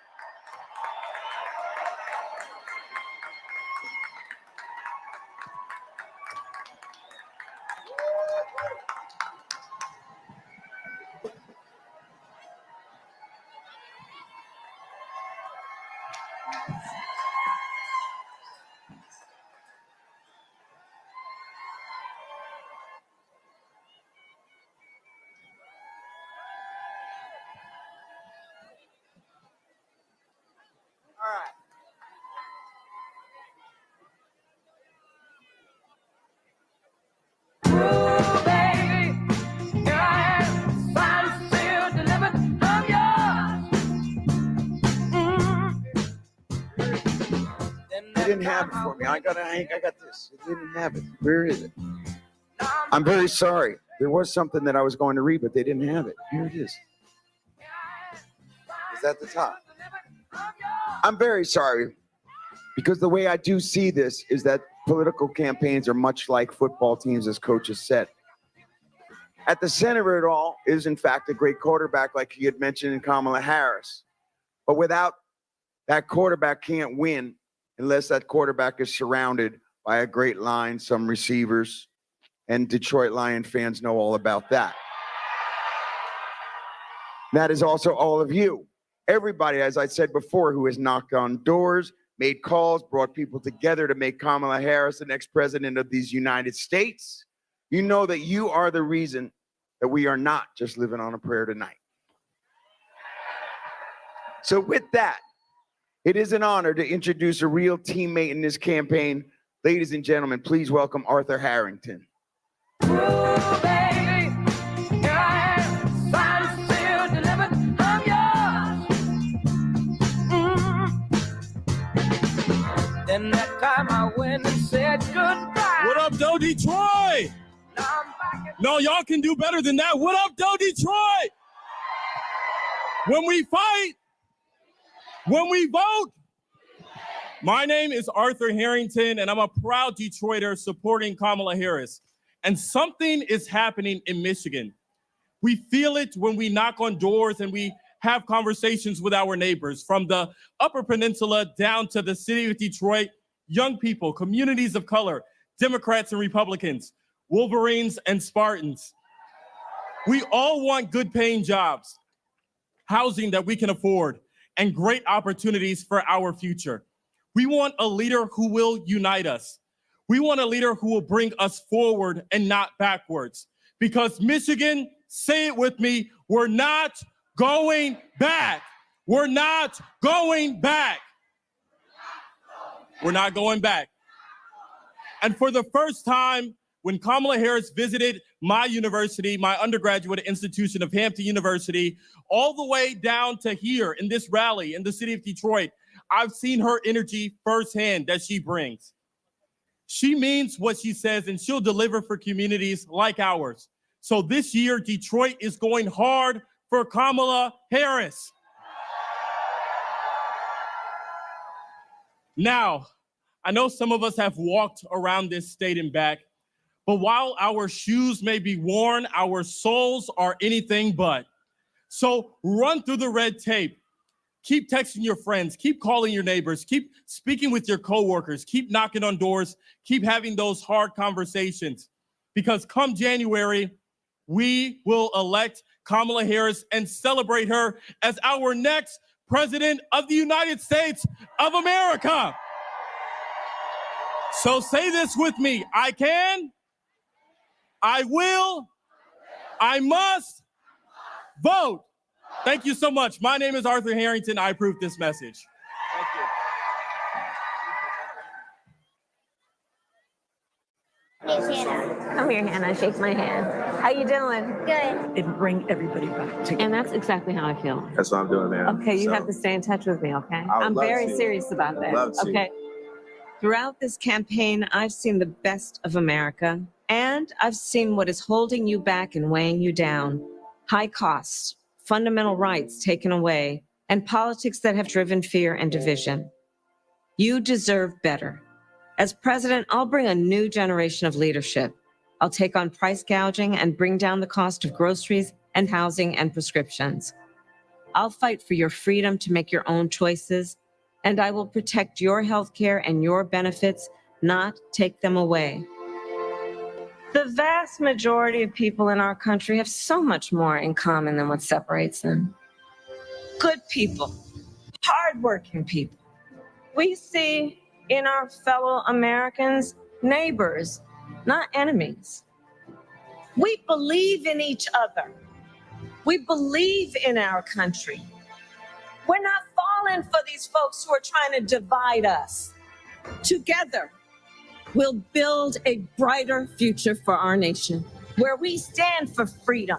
Speaker 12: didn't have it for me. I got this. It didn't have it. Where is it? I'm very sorry. There was something that I was going to read, but they didn't have it. Here it is. Is that the top? I'm very sorry, because the way I do see this is that political campaigns are much like football teams, as coaches said. At the center of it all is, in fact, a great quarterback, like he had mentioned in Kamala Harris. But without that quarterback, can't win unless that quarterback is surrounded by a great line, some receivers, and Detroit Lion fans know all about that. That is also all of you. Everybody, as I said before, who has knocked on doors, made calls, brought people together to make Kamala Harris the next president of these United States. You know that you are the reason that we are not just living on a prayer tonight. So with that, it is an honor to introduce a real teammate in this campaign. Ladies and gentlemen, please welcome Arthur Harrington.
Speaker 1: Then that time I went and said goodbye.
Speaker 13: What up, Doe Detroit? No, y'all can do better than that. What up, Doe Detroit? When we fight, when we vote. My name is Arthur Harrington, and I'm a proud Detroiter supporting Kamala Harris. And something is happening in Michigan. We feel it when we knock on doors and we have conversations with our neighbors, from the Upper Peninsula down to the city of Detroit, young people, communities of color, Democrats and Republicans, Wolverines and Spartans. We all want good paying jobs, housing that we can afford, and great opportunities for our future. We want a leader who will unite us. We want a leader who will bring us forward and not backwards. Because Michigan, say it with me, we're not going back. We're not going back. We're not going back. And for the first time, when Kamala Harris visited my university, my undergraduate institution of Hampton University, all the way down to here in this rally in the city of Detroit, I've seen her energy firsthand that she brings. She means what she says, and she'll deliver for communities like ours. So this year, Detroit is going hard for Kamala Harris. Now, I know some of us have walked around this state and back, but while our shoes may be worn, our souls are anything but. So run through the red tape. Keep texting your friends, keep calling your neighbors, keep speaking with your coworkers, keep knocking on doors, keep having those hard conversations. Because come January, we will elect Kamala Harris and celebrate her as our next president of the United States of America. So say this with me: I can, I will, I must vote. Thank you so much. My name is Arthur Harrington. I approve this message. Thank you.
Speaker 14: Here's Hannah. Come here, Hannah. Shake my hand. How you doing? Good.
Speaker 15: And bring everybody back together.
Speaker 14: And that's exactly how I feel.
Speaker 16: That's what I'm doing now.
Speaker 14: Okay, you
Speaker 16: So,
Speaker 14: have to stay in touch with me, okay?
Speaker 16: I would
Speaker 14: I'm
Speaker 16: love
Speaker 14: very
Speaker 16: to.
Speaker 14: serious about that.
Speaker 16: Love to.
Speaker 14: Okay.
Speaker 17: Throughout this campaign, I've seen the best of America, and I've seen what is holding you back and weighing you down. High costs, fundamental rights taken away, and politics that have driven fear and division. You deserve better. As president, I'll bring a new generation of leadership. I'll take on price gouging and bring down the cost of groceries and housing and prescriptions. I'll fight for your freedom to make your own choices, and I will protect your health care and your benefits, not take them away. The vast majority of people in our country have so much more in common than what separates them. Good people, hardworking people. We see in our fellow Americans neighbors, not enemies. We believe in each other. We believe in our country. We're not falling for these folks who are trying to divide us. Together, we'll build a brighter future for our nation, where we stand for freedom,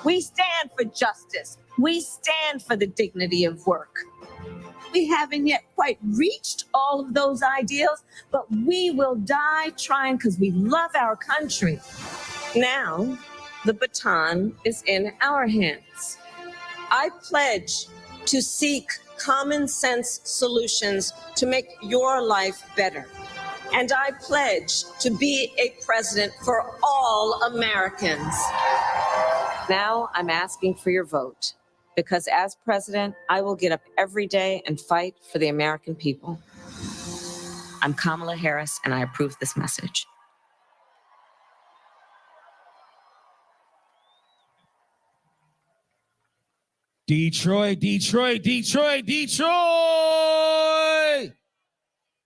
Speaker 17: we stand for justice, we stand for the dignity of work. we haven't yet quite reached all of those ideals, but we will die trying because we love our country. Now, the baton is in our hands. I pledge to seek common sense solutions to make your life better. And I pledge to be a president for all Americans. Now I'm asking for your vote, because as president, I will get up every day and fight for the American people. I'm Kamala Harris, and I approve this message.
Speaker 16: Detroit, Detroit, Detroit, Detroit.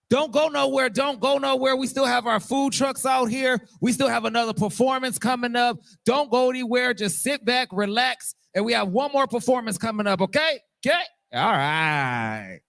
Speaker 16: Don't go nowhere. Don't go nowhere. We still have our food trucks out here. We still have another performance coming up. Don't go anywhere. Just sit back, relax. And we have one more performance coming up, okay? Okay? All right.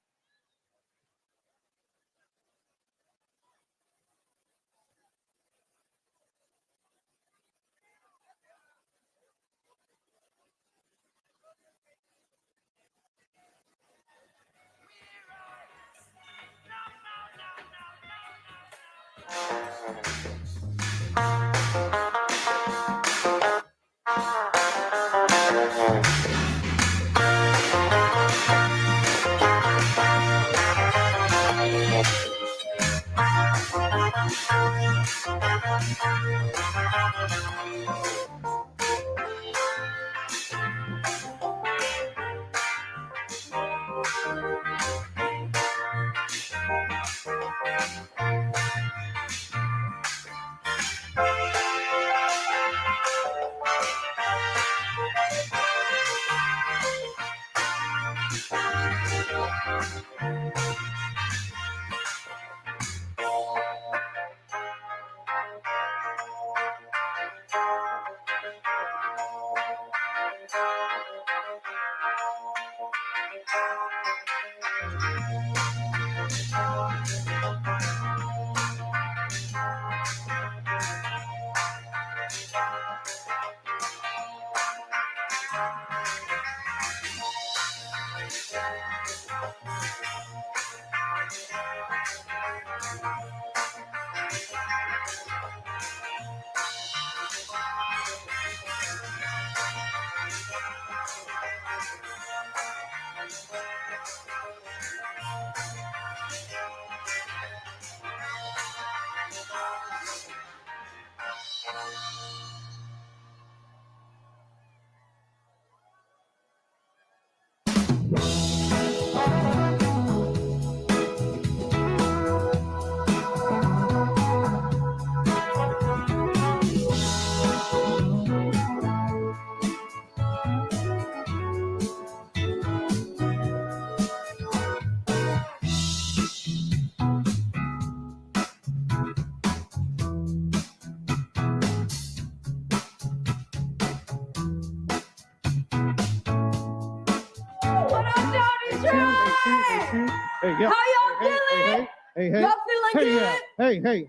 Speaker 2: Hey, yeah.
Speaker 18: How y'all feeling?
Speaker 2: Hey,
Speaker 18: Y'all feeling
Speaker 2: hey,
Speaker 18: good?
Speaker 2: yeah.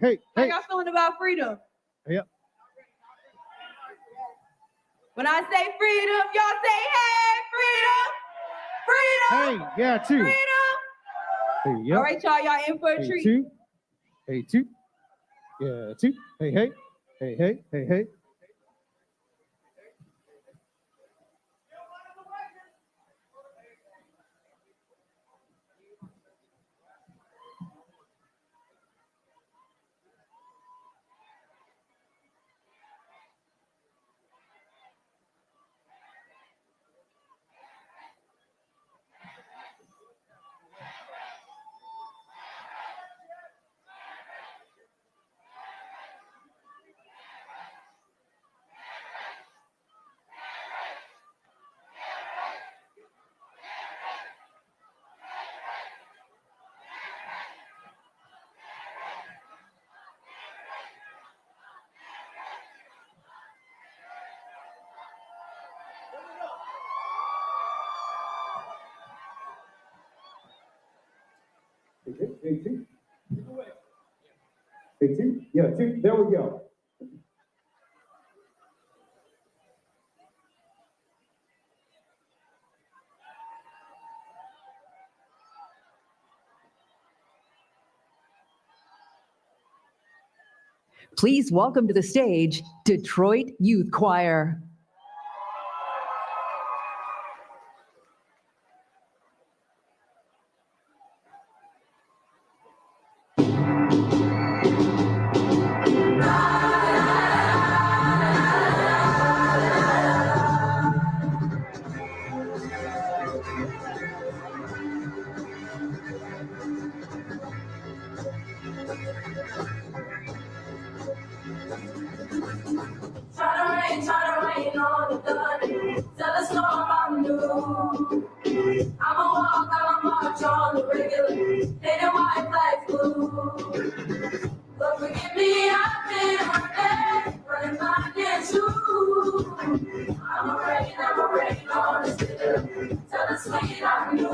Speaker 2: Hey.
Speaker 18: How y'all feeling about freedom?
Speaker 2: Yeah.
Speaker 18: When I say freedom, y'all say, hey, freedom! Freedom!
Speaker 2: Hey, yeah, two.
Speaker 18: Freedom!
Speaker 2: Hey, yeah.
Speaker 18: All right, y'all in for a
Speaker 2: Hey,
Speaker 18: treat.
Speaker 2: two. Hey, two. Yeah, two. Hey. Hey. Hey, two. Hey, two. Yeah, two. There we go.
Speaker 6: Please welcome to the stage Detroit Youth Choir.
Speaker 1: Try to rain on the gun. Tell the storm I'm new. I'ma walk, I'ma march on the regular. Painted white flags blue. But forgive me, I've been running blind and true. I'ma rain on the city. Tell the sweet I'm new.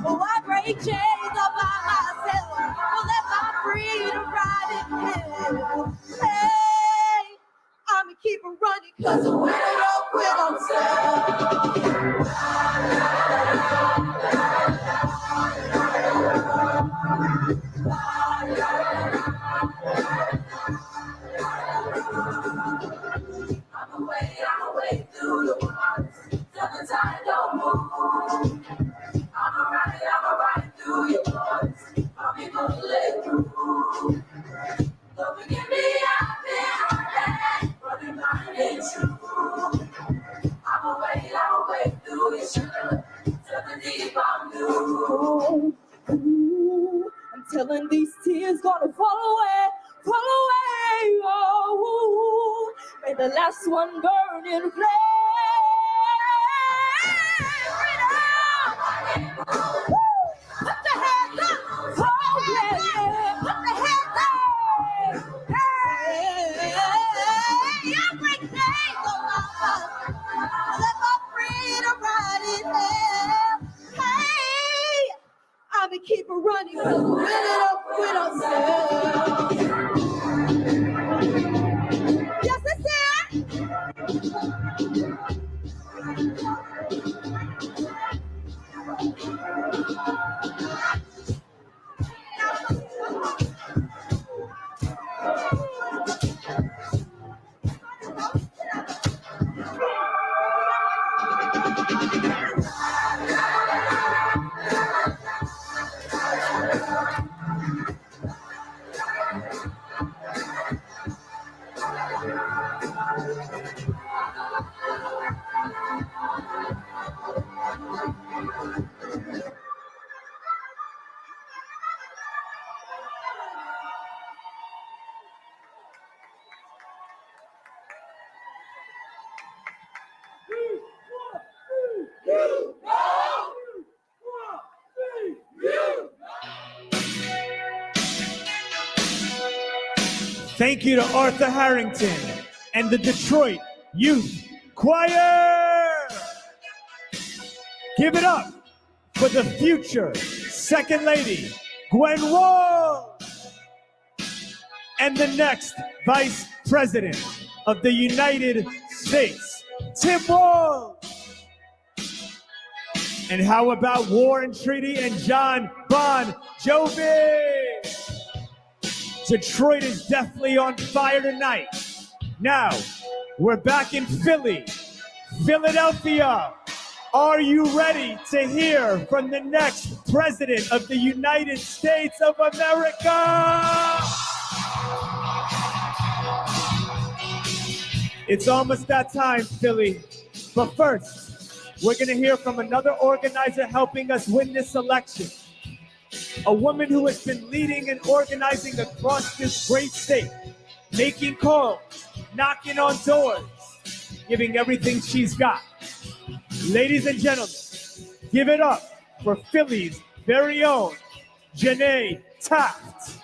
Speaker 18: Oh, I break chains all by myself. Oh, let my freedom ride in hell. Hey, I'ma keep it running, cause the winner don't quit on
Speaker 1: I'ma wade through the waters till the tide don't move. I'ma ride through your waters. I'll be pulling through. Don't forgive me, I've been running blind and true. I'ma wade through your sugar till the deep I'm new.
Speaker 18: I'm telling these tears gonna fall away. Oh, may the last one burn in flame. Put the hands up, oh yeah. Put the hands up. Hey, I break chains on my heart. Let my freedom ride in hell. Hey, I'ma keep it running, cause we don't quit ourselves. Yes, it's
Speaker 3: Thank you to Arthur Harrington and the Detroit Youth Choir. Give it up for the future Second Lady, Gwen Wall, and the next Vice President of the United States, Tim Walz. And how about War and Treaty and John Bon Jovi? Detroit is definitely on fire tonight. Now, we're back in Philly, Philadelphia. Are you ready to hear from the next President of the United States of America? It's almost that time, Philly. But first, we're gonna hear from another organizer helping us win this election. A woman who has been leading and organizing across this great state, making calls, knocking on doors, giving everything she's got. Ladies and gentlemen, give it up for Philly's very own Janae Taft.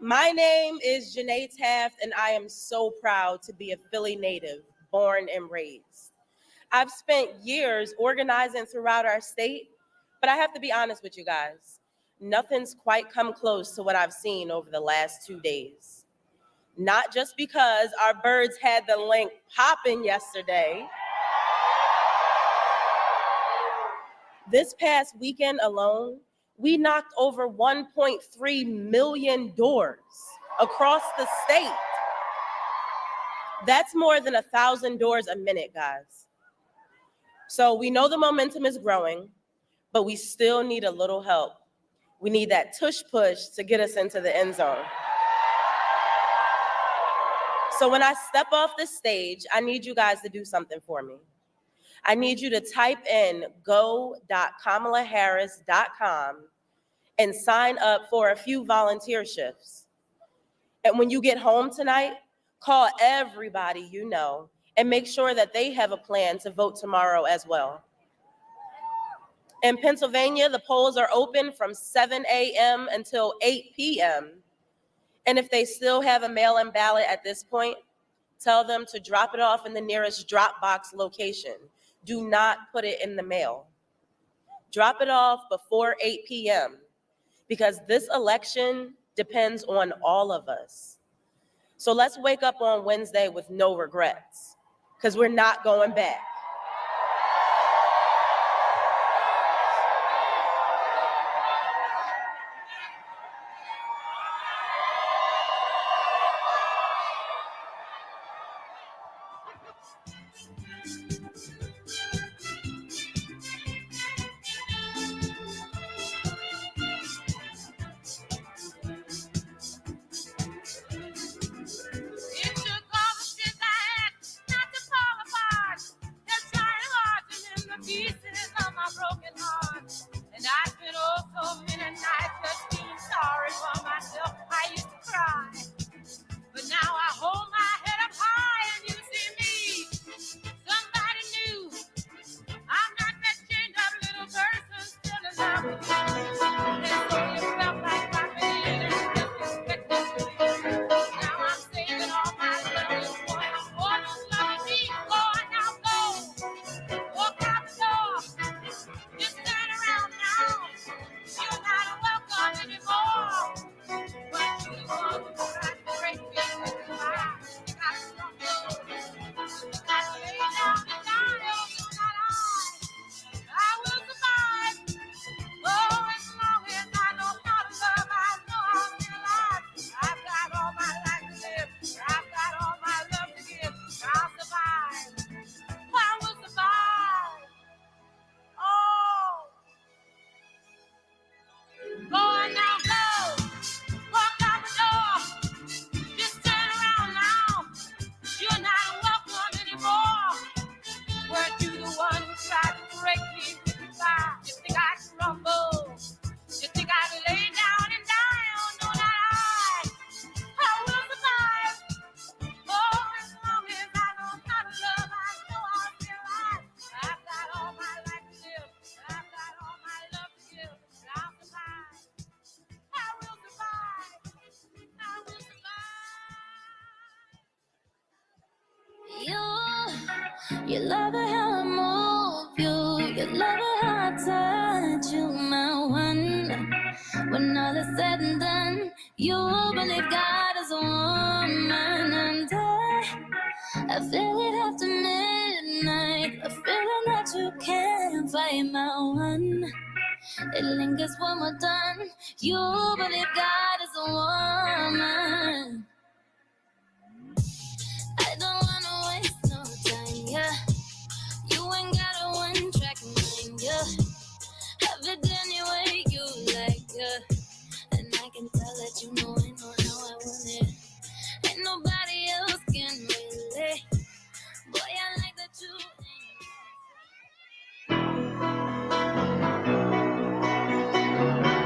Speaker 19: My name is Janae Taft, and I am so proud to be a Philly native, born and raised. I've spent years organizing throughout our state, but I have to be honest with you guys. Nothing's quite come close to what I've seen over the last 2 days. Not just because our birds had the link popping yesterday. This past weekend alone, we knocked over 1.3 million doors across the state. That's more than 1,000 doors a minute, guys. So we know the momentum is growing, but we still need a little help. We need that tush push to get us into the end zone. So when I step off the stage, I need you guys to do something for me. I need you to type in go.kamalaharris.com and sign up for a few volunteer shifts. And when you get home tonight, call everybody you know and make sure that they have a plan to vote tomorrow as well. In Pennsylvania, the polls are open from 7 a.m. until 8 p.m. And if they still have a mail-in ballot at this point, tell them to drop it off in the nearest drop box location. Do not put it in the mail. Drop it off before 8 p.m. because this election depends on all of us. So let's wake up on Wednesday with no regrets because we're not going back.
Speaker 18: You love it how I move you. You love it how I touch you, my one. When all is said and done, you believe God is a woman. And I feel it after midnight, a feeling that you can't fight, my one. It lingers when we're done. You believe God is a woman. I don't wanna waste no time, yeah. You ain't got a one-track mind, yeah. Have it any way you like, yeah. And I can tell that you know I know how I want it. Ain't nobody else can relate. Boy, I like that you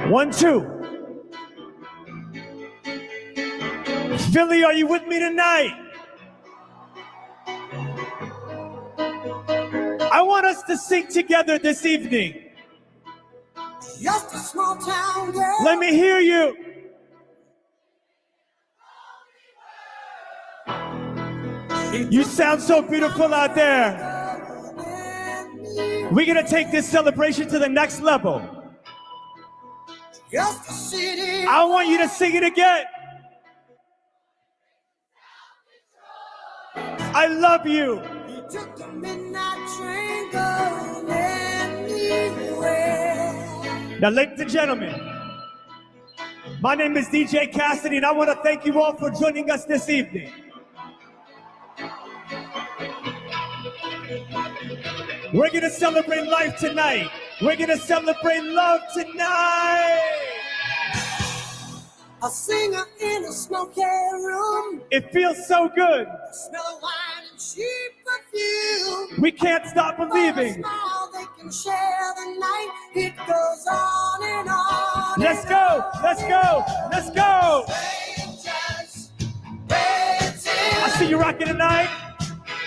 Speaker 3: ain't. 1, 2. Philly, are you with me tonight? I want us to sing together this evening.
Speaker 1: Just a small town girl.
Speaker 3: Let me hear you. You sound so beautiful out there. We're gonna take this celebration to the next level.
Speaker 1: Just a city.
Speaker 3: I want you to sing it again. I love you.
Speaker 1: You took the midnight train going anywhere.
Speaker 3: Now, ladies and gentlemen, my name is DJ Cassidy, and I want to thank you all for joining us this evening. We're going to celebrate life tonight. We're going to celebrate love tonight.
Speaker 1: A singer in a smoky room.
Speaker 3: It feels so good.
Speaker 1: Smell of wine and cheap perfume.
Speaker 3: We can't stop believing.
Speaker 1: Smile, they can share the night. It goes on and on.
Speaker 3: Let's go. Let's go. Let's go.
Speaker 1: Strangers waiting.
Speaker 3: I see you rocking tonight.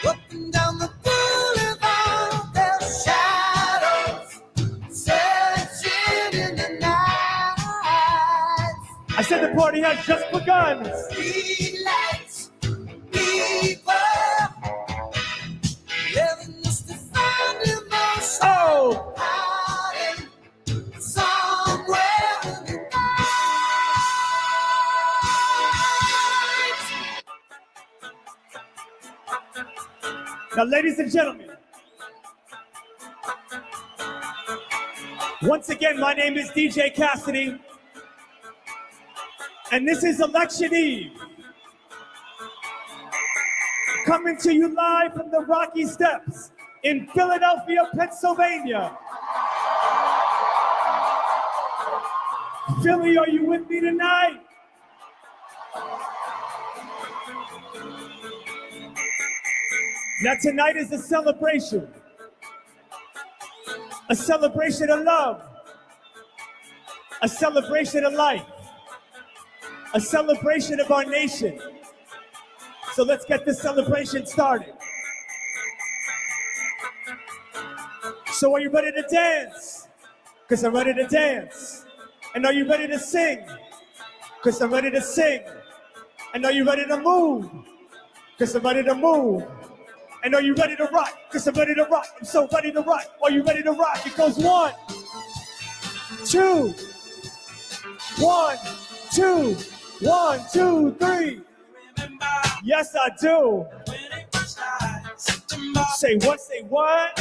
Speaker 1: Up and down the boulevard, there's shadows searching in the night.
Speaker 3: I said the party has just begun.
Speaker 1: Streetlights, people, living just to find emotion.
Speaker 3: Oh!
Speaker 1: Hiding somewhere in the night.
Speaker 3: Now, ladies and gentlemen, once again, my name is DJ Cassidy, and this is Election Eve. Coming to you live from the Rocky Steps in Philadelphia, Pennsylvania. Philly, are you with me tonight? Now tonight is a celebration of love, a celebration of life, a celebration of our nation. So let's get this celebration started. So are you ready to dance? Because I'm ready to dance. And are you ready to sing? Because I'm ready to sing. And are you ready to move? Because I'm ready to move. And are you ready to rock? Because I'm ready to rock. I'm so ready to rock. Are you ready to rock? It goes 1, 2, 1, 2, 1, 2, 3. Yes, I do. Say what? Say what?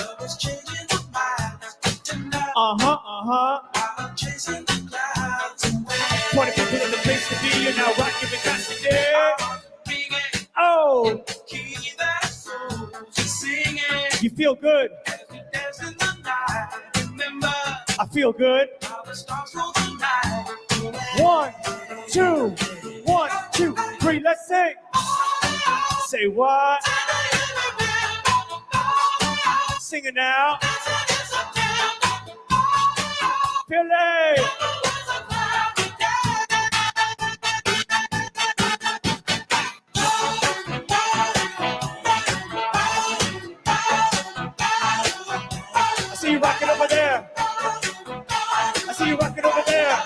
Speaker 3: Party people in the place to be. You're now rocking with Cassidy. Oh. You feel good. I feel good. 1, 2, 1, 2, 3. Let's sing. Say what? Sing it now. Philly. I see you rocking over there. I see you rocking over there.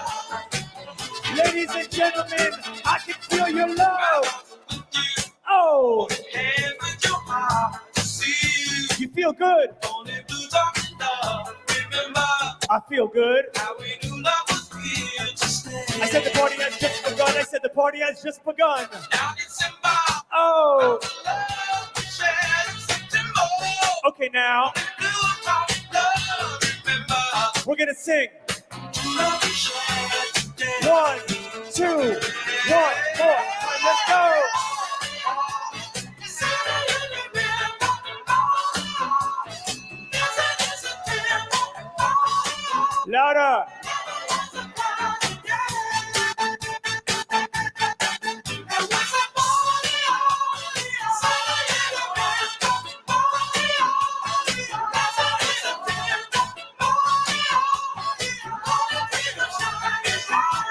Speaker 3: Ladies and gentlemen, I can feel your love. Oh. You feel good. I feel good. I said the party has just begun. I said the party has just begun. Oh. Okay, now. We're gonna sing. 1, 2, 1, 4. Let's go. Louder.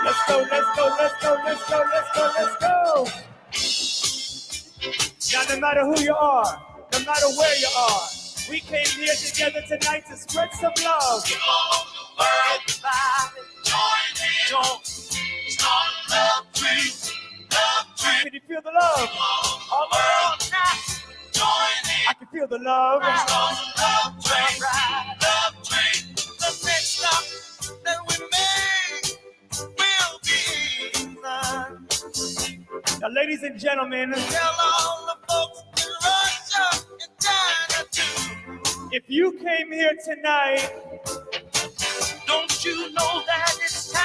Speaker 3: Let's go, let's go, let's go, let's go, let's go, let's go. Now, no matter who you are, no matter where you are, we came here together tonight to spread some love. Can you feel the love? love.
Speaker 1: Let's go on the love train. Love train. The next stop that we make will be fun.
Speaker 3: Now, ladies and gentlemen,
Speaker 1: Tell all the folks in Russia and China too.
Speaker 3: if you came here tonight
Speaker 1: Don't you know that it's time?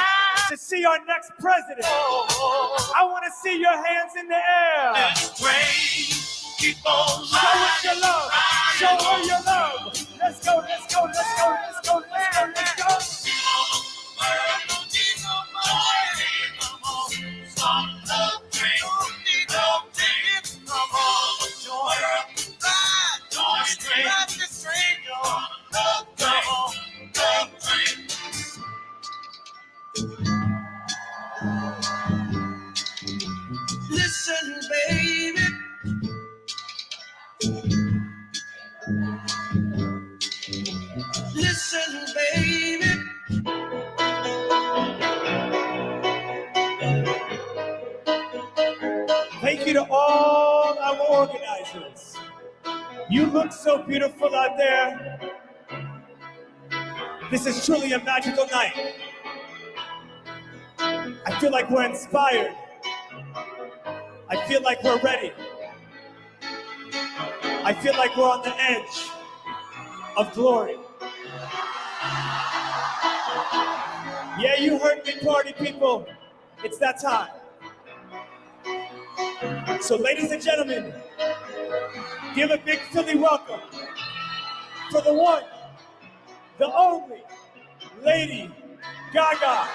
Speaker 3: to see our next president,
Speaker 1: Oh,
Speaker 3: I want to see your hands in the air.
Speaker 1: this train keep on
Speaker 3: Show us your love.
Speaker 1: riding,
Speaker 3: Show her your love. Let's go, let's go, let's go, let's go, let's go, let's go.
Speaker 1: World don't need no more. Come on, some love train. Don't need no tickets. Come on, join. Ride, join, ride this train, join. Love train, love train. Listen, baby. Listen, baby.
Speaker 3: Thank you to all our organizers. You look so beautiful out there. This is truly a magical night. I feel like we're inspired. I feel like we're ready. I feel like we're on the edge of glory. Yeah, you heard me, party people. It's that time. So, ladies and gentlemen, give a big Philly welcome for the one, the only, Lady Gaga.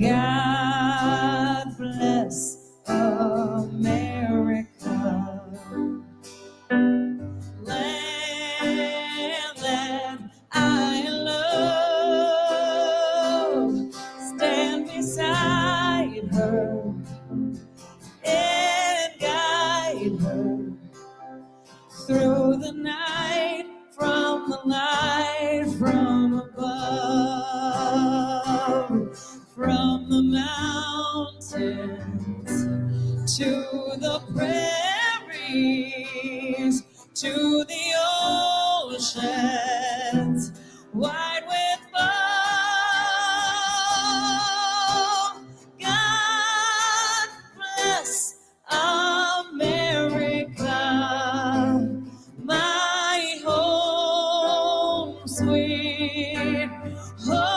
Speaker 18: God bless America, land that I love. Stand beside her and guide her through the night, from the light from above, from the mountains to the prairies, to the oceans, wide with foam. God bless America, my home sweet home.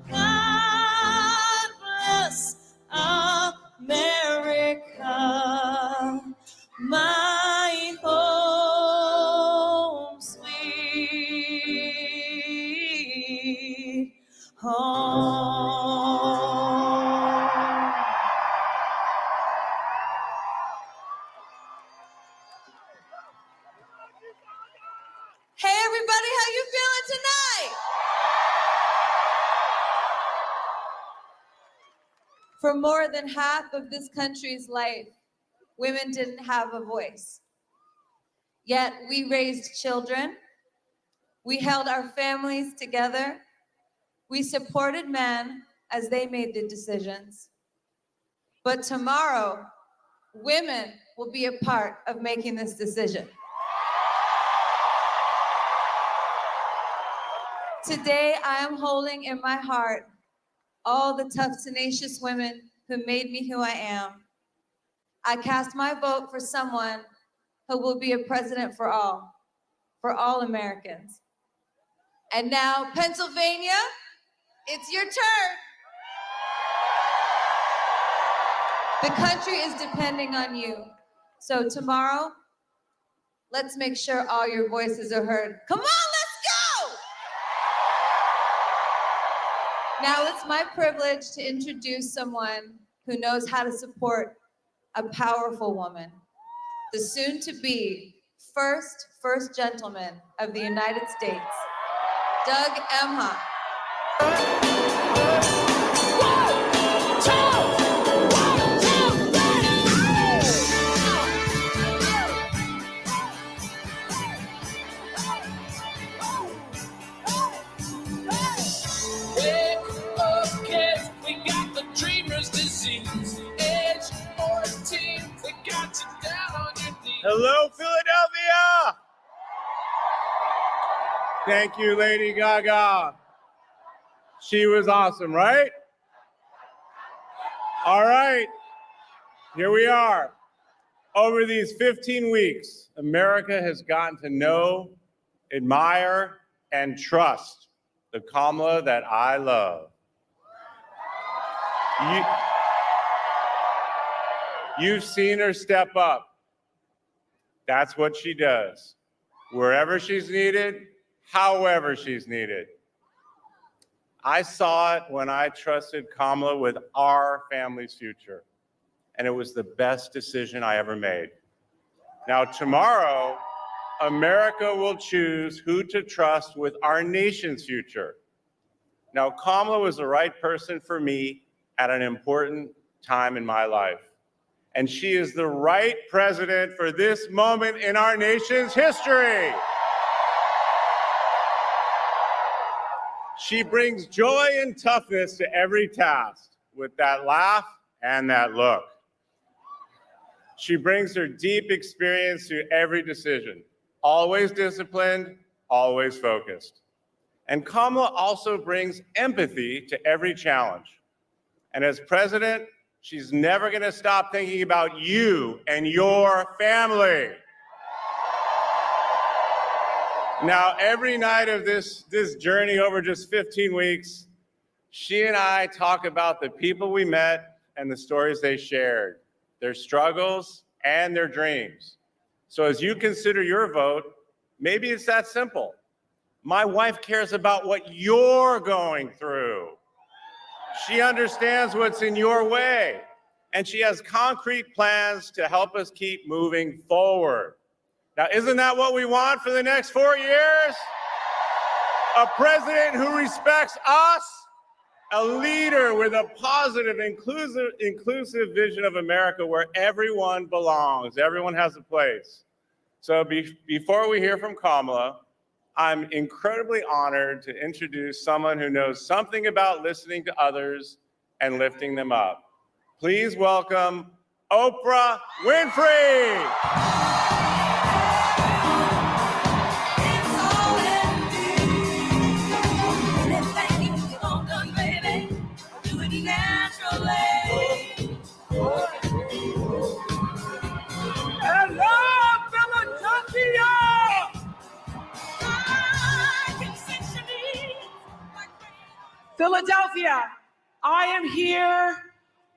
Speaker 18: God bless America, my home sweet home. Hey everybody, how you feeling tonight? For more than half of this country's life, women didn't have a voice. Yet we raised children, we held our families together, we supported men as they made the decisions. But tomorrow, women will be a part of making this decision. Today, I am holding in my heart all the tough, tenacious women who made me who I am. I cast my vote for someone who will be a president for all Americans. And now, Pennsylvania, it's your turn. The country is depending on you. So tomorrow, let's make sure all your voices are heard. Come on, let's go! Now it's my privilege to introduce someone who knows how to support
Speaker 20: a powerful woman, the soon-to-be first gentleman of the United States, Doug Emhoff.
Speaker 7: Hello, Philadelphia! Thank you, Lady Gaga. She was awesome, right? All right, here we are. Over these 15 weeks, America has gotten to know, admire, and trust the Kamala that I love. You've seen her step up. That's what she does. Wherever she's needed, however she's needed. I saw it when I trusted Kamala with our family's future, and it was the best decision I ever made. Now, tomorrow, America will choose who to trust with our nation's future. Now, Kamala was the right person for me at an important time in my life. And she is the right president for this moment in our nation's history. She brings joy and toughness to every task with that laugh and that look. She brings her deep experience to every decision, always disciplined, always focused. And Kamala also brings empathy to every challenge. And as president, she's never going to stop thinking about you and your family. Now, every night of this journey over just 15 weeks, she and I talk about the people we met and the stories they shared, their struggles and their dreams. So as you consider your vote, maybe it's that simple. My wife cares about what you're going through. She understands what's in your way, and she has concrete plans to help us keep moving forward. Now, isn't that what we want for the next 4 years? A president who respects us, a leader with a positive, inclusive vision of America where everyone belongs, everyone has a place. So before we hear from Kamala, I'm incredibly honored to introduce someone who knows something about listening to others and lifting them up. Please welcome Oprah Winfrey.
Speaker 15: Philadelphia, I am here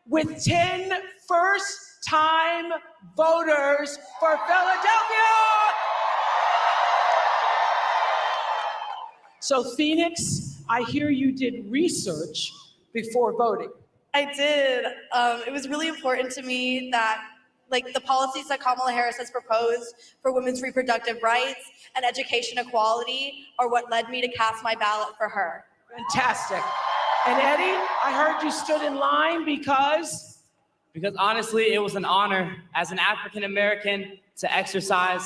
Speaker 15: with 10 first-time voters for Philadelphia. So Phoenix, I hear you did research before voting.
Speaker 21: I did. It was really important to me that the policies that Kamala Harris has proposed for women's reproductive rights and education equality are what led me to cast my ballot for her.
Speaker 15: Fantastic. And Eddie, I heard you stood in line because
Speaker 22: honestly, it was an honor as an African American to exercise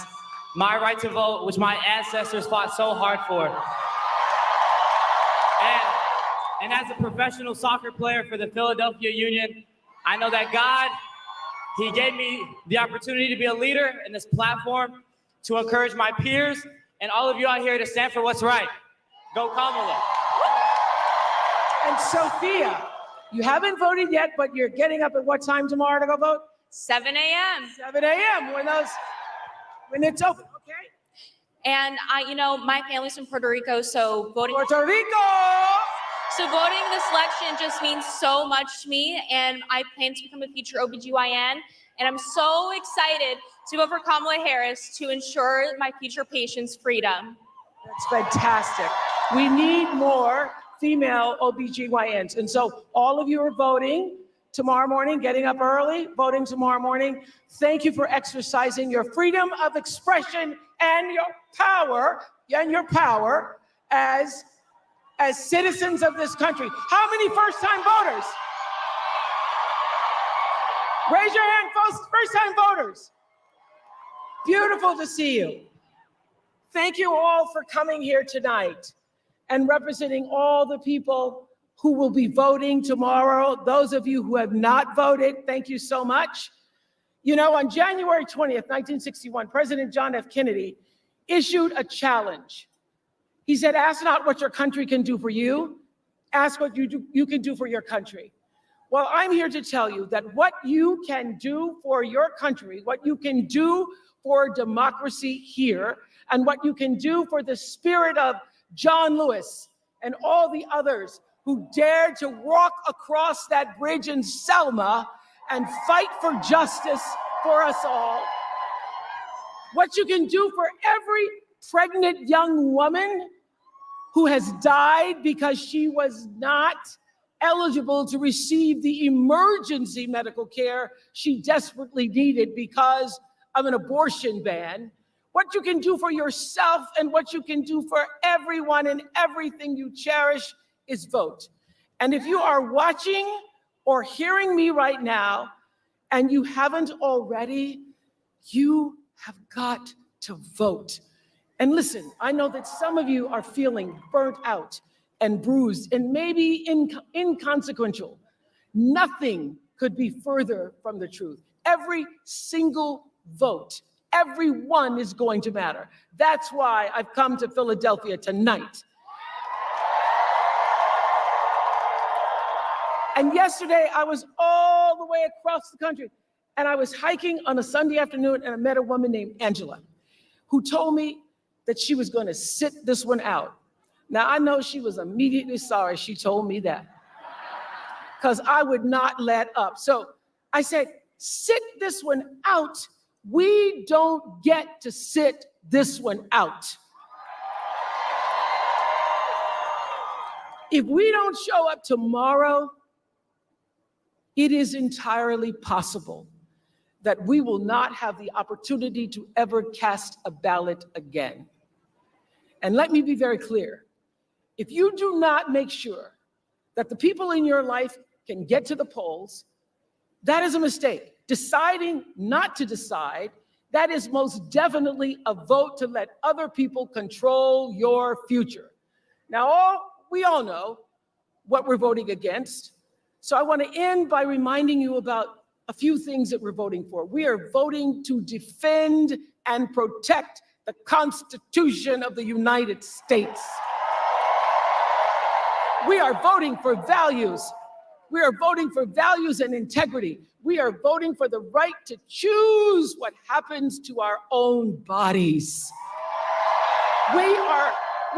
Speaker 22: my right to vote, which my ancestors fought so hard for. And as a professional soccer player for the Philadelphia Union, I know that God, He gave me the opportunity to be a leader in this platform to encourage my peers and all of you out here to stand for what's right. Go Kamala.
Speaker 15: And Sophia, you haven't voted yet, but you're getting up at what time tomorrow to go vote?
Speaker 23: 7 a.m.
Speaker 15: 7 a.m. when it's open, okay?
Speaker 23: And my family's from Puerto Rico, so voting.
Speaker 15: Puerto Rico!
Speaker 23: So voting this election just means so much to me, and I plan to become a future OBGYN. And I'm so excited to vote for Kamala Harris to ensure my future patients' freedom.
Speaker 15: That's fantastic. We need more female OBGYNs. And so all of you are voting. tomorrow morning, getting up early, voting tomorrow morning. Thank you for exercising your freedom of expression and your power as citizens of this country. How many first-time voters? Raise your hand, first-time voters. Beautiful to see you. Thank you all for coming here tonight and representing all the people who will be voting tomorrow. Those of you who have not voted, thank you so much. You know, on January 20th, 1961, President John F. Kennedy issued a challenge. He said, ask not what your country can do for you, ask what you can do for your country. Well, I'm here to tell you that what you can do for your country, what you can do for democracy here, and what you can do for the spirit of John Lewis and all the others who dared to walk across that bridge in Selma and fight for justice for us all. What you can do for every pregnant young woman who has died because she was not eligible to receive the emergency medical care she desperately needed because of an abortion ban. What you can do for yourself and what you can do for everyone and everything you cherish is vote. And if you are watching or hearing me right now and you haven't already, you have got to vote. And listen, I know that some of you are feeling burnt out and bruised and maybe inconsequential. Nothing could be further from the truth. Every single vote, every one is going to matter. That's why I've come to Philadelphia tonight. And yesterday I was all the way across the country and I was hiking on a Sunday afternoon and I met a woman named Angela who told me that she was going to sit this one out. Now, I know she was immediately sorry she told me that because I would not let up. So I said, sit this one out. We don't get to sit this one out. If we don't show up tomorrow, it is entirely possible that we will not have the opportunity to ever cast a ballot again. And let me be very clear. If you do not make sure that the people in your life can get to the polls, that is a mistake. Deciding not to decide, that is most definitely a vote to let other people control your future. Now, we all know what we're voting against. So I want to end by reminding you about a few things that we're voting for. We are voting to defend and protect the Constitution of the United States. We are voting for values. We are voting for values and integrity. We are voting for the right to choose what happens to our own bodies. We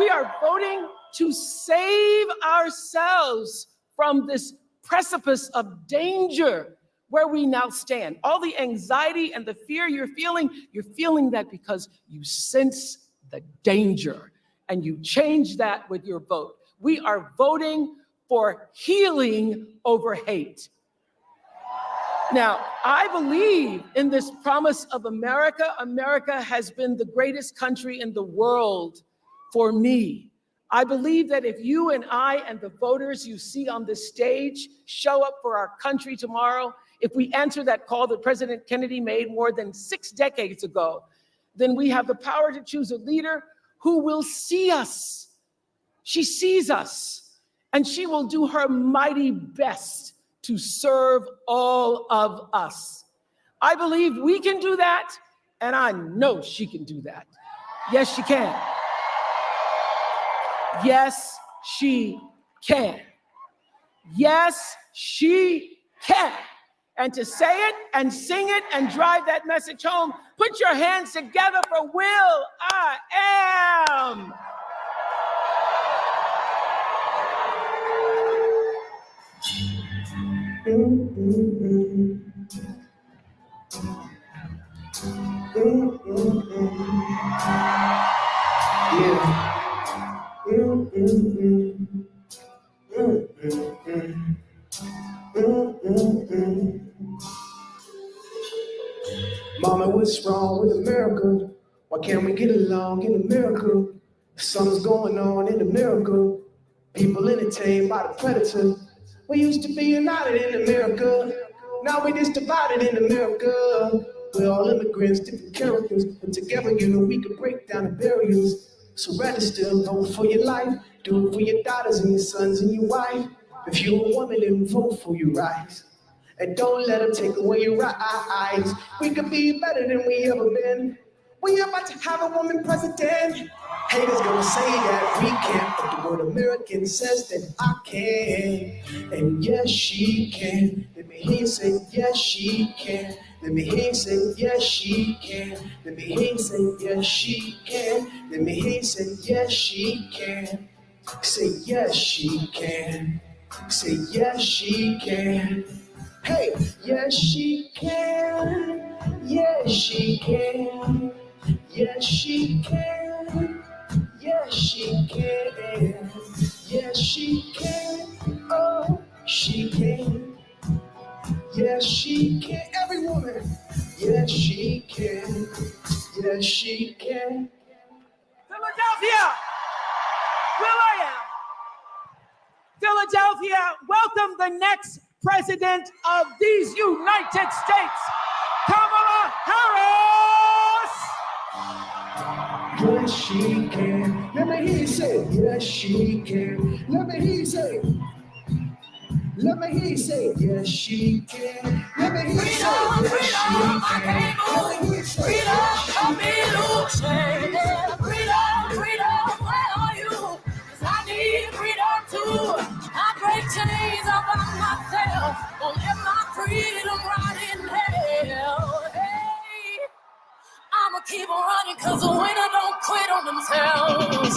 Speaker 15: are voting to save ourselves from this precipice of danger where we now stand. All the anxiety and the fear you're feeling that because you sense the danger and you change that with your vote. We are voting for healing over hate. Now, I believe in this promise of America. America has been the greatest country in the world for me. I believe that if you and I and the voters you see on this stage show up for our country tomorrow, if we answer that call that President Kennedy made more than 6 decades ago, then we have the power to choose a leader who will see us. She sees us, and she will do her mighty best to serve all of us. I believe we can do that, and I know she can do that. Yes, she can. Yes, she can. Yes, she can. And to say it and sing it and drive that message home, put your hands together for Will I Am.
Speaker 1: what's wrong with America? Why can't we get along in America? Something's going on in America. People entertained by the predator. We used to be united in America. Now we just divided in America. We're all immigrants, different characters, but together, you know, we can break down the barriers. So register, vote for your life. Do it for your daughters and your sons and your wife. If you're a woman, then vote for your rights. And don't let them take away your rights. We could be better than we ever been. We about to have a woman president. Haters gonna say that we can't, but the word American says that I can. And yes, she can. Let me hear you say, yes, she can. Let me hear you say, yes, she can. Let me hear you say, yes, she can. Let me hear you say, yes, she can. Say, yes, she can. Say, yes, she can. Hey, yes, she can. Yes, she can. Yes, she can. Yes, she can. Yes, she can. Oh, she can. Yes, she can. Every woman. Yes, she can. Yes, she can.
Speaker 15: Philadelphia, will.i.am. Philadelphia, welcome the next president of these United States, Kamala Harris.
Speaker 1: Yes, she can. Let me hear you say, yes, she can. Let me hear you say, let me hear you say, yes, she can. Let me hear you say, yes, she can. Let me hear you say, yes, she can.
Speaker 18: Freedom, where are you? 'Cause I need freedom too. I break chains all by myself. Won't let my freedom rot in hell. Hey, I'ma keep on running 'cause the winner don't quit on themselves.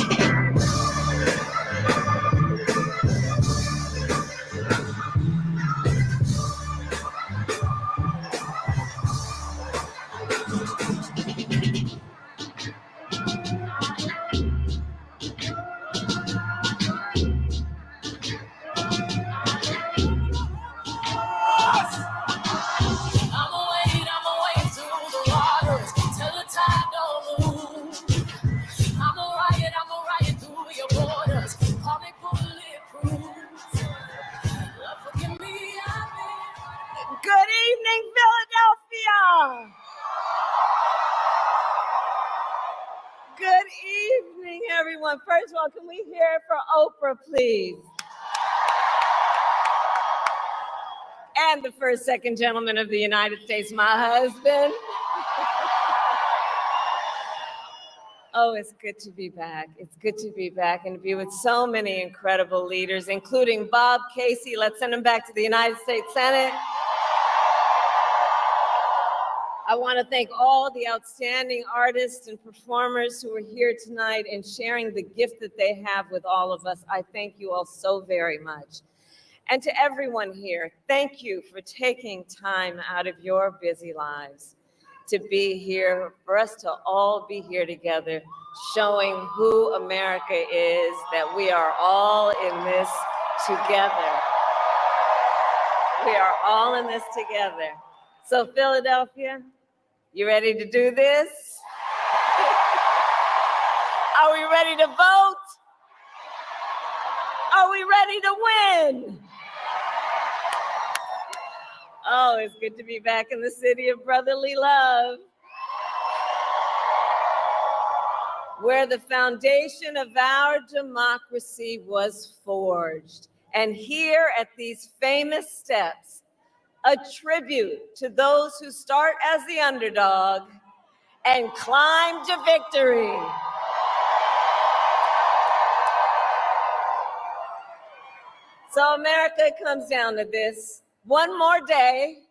Speaker 18: I'ma wade through the waters till the tide don't move. I'ma ride through your borders. Call me bulletproof. Lord, forgive me, I've been.
Speaker 15: Good evening, Philadelphia.
Speaker 17: Good evening, everyone. First of all, can we hear it for Oprah, please? And the first, second gentleman of the United States, my husband. Oh, it's good to be back. It's good to be back and to be with so many incredible leaders, including Bob Casey. Let's send him back to the United States Senate. I want to thank all the outstanding artists and performers who are here tonight and sharing the gift that they have with all of us. I thank you all so very much. And to everyone here, thank you for taking time out of your busy lives to be here, for us to all be here together, showing who America is, that we are all in this together. We are all in this together. So Philadelphia, you ready to do this? Are we ready to vote? Are we ready to win? Oh, it's good to be back in the city of brotherly love, where the foundation of our democracy was forged. And here at these famous steps, a tribute to those who start as the underdog and climb to victory. So America, it comes down to this. One more day,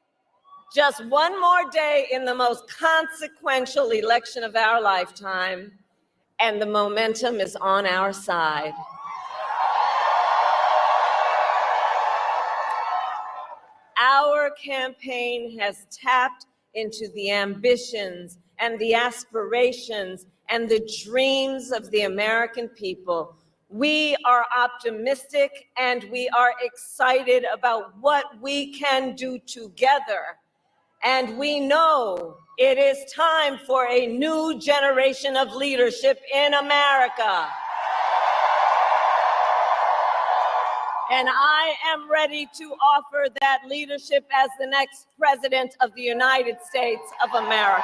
Speaker 17: just one more day in the most consequential election of our lifetime, and the momentum is on our side. Our campaign has tapped into the ambitions and the aspirations and the dreams of the American people. We are optimistic and we are excited about what we can do together. And we know it is time for a new generation of leadership in America. And I am ready to offer that leadership as the next president of the United States of America.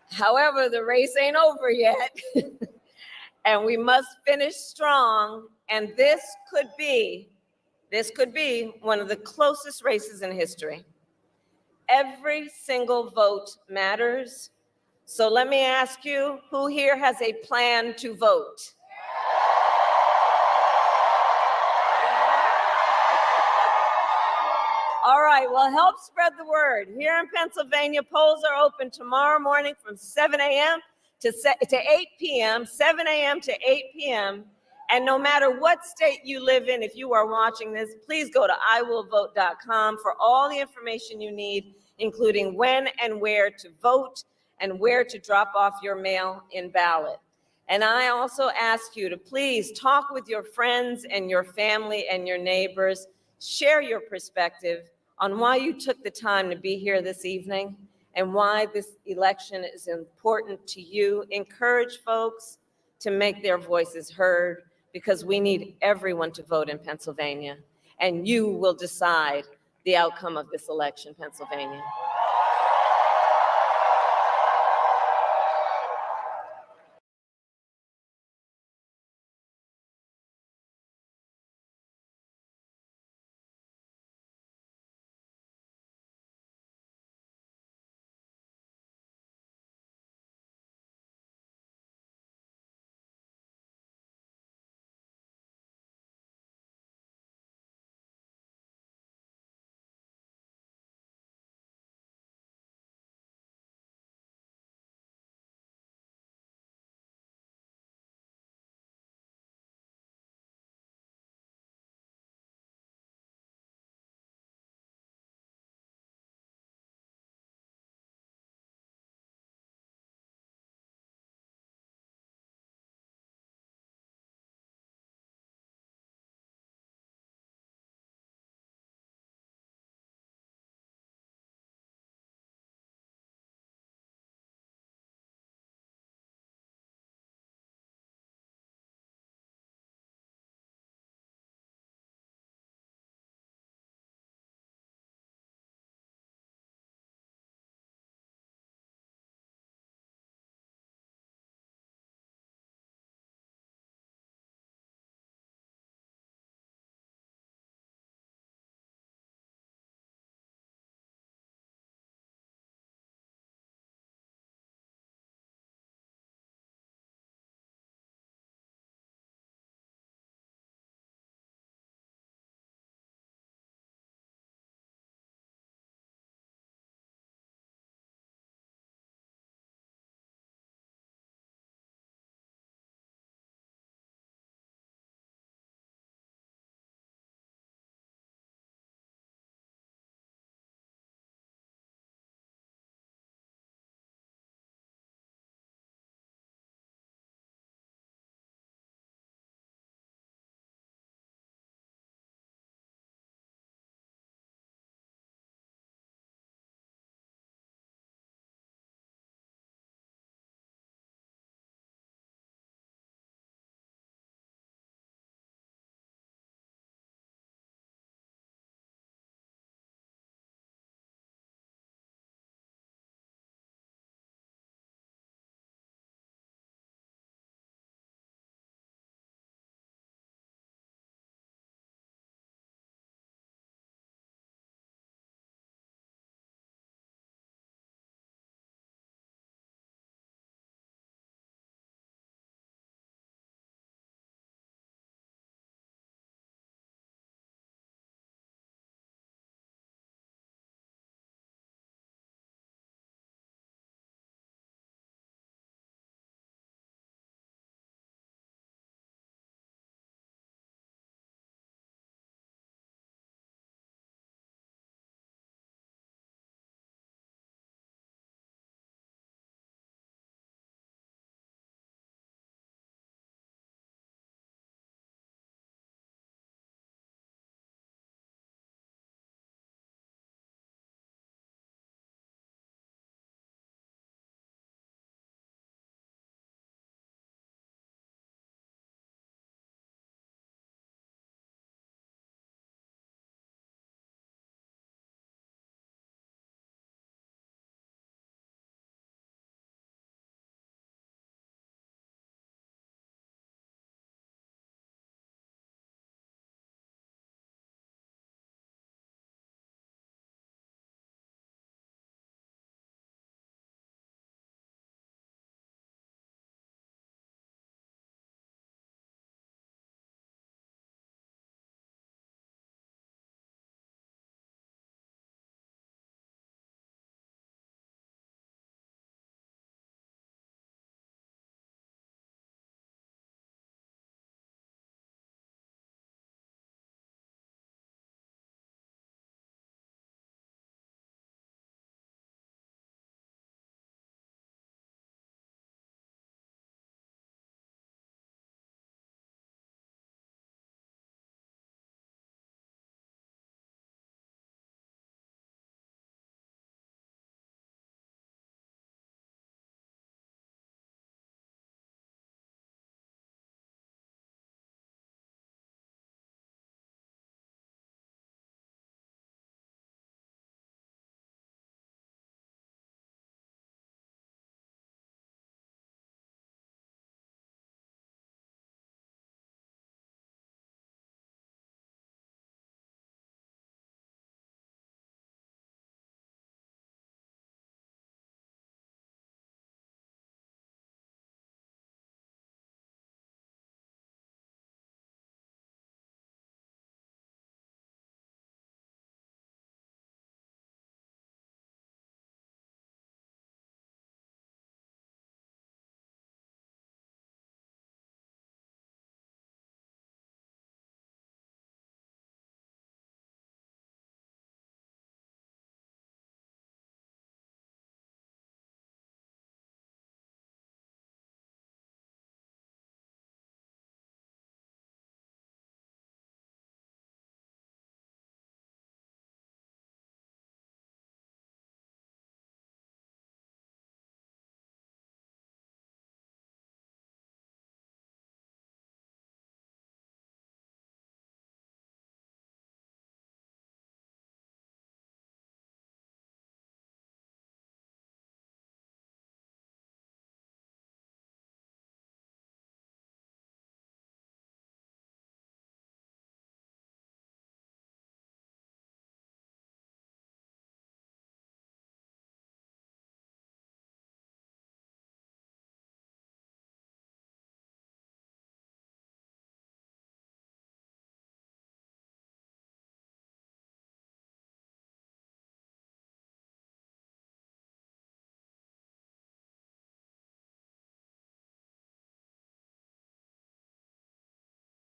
Speaker 17: However, the race ain't over yet, and we must finish strong, and this could be one of the closest races in history. Every single vote matters. So let me ask you, who here has a plan to vote? All right, well, help spread the word. Here in Pennsylvania, polls are open tomorrow morning from 7 a.m. to 8 p.m., 7 a.m. to 8 p.m. And no matter what state you live in, if you are watching this, please go to iwillvote.com for all the information you need, including when and where to vote and where to drop off your mail-in ballot. And I also ask you to please talk with your friends and your family and your neighbors. Share your perspective on why you took the time to be here this evening and why this election is important to you. Encourage folks to make their voices heard, because we need everyone to vote in Pennsylvania, and you will decide the outcome of this election, Pennsylvania.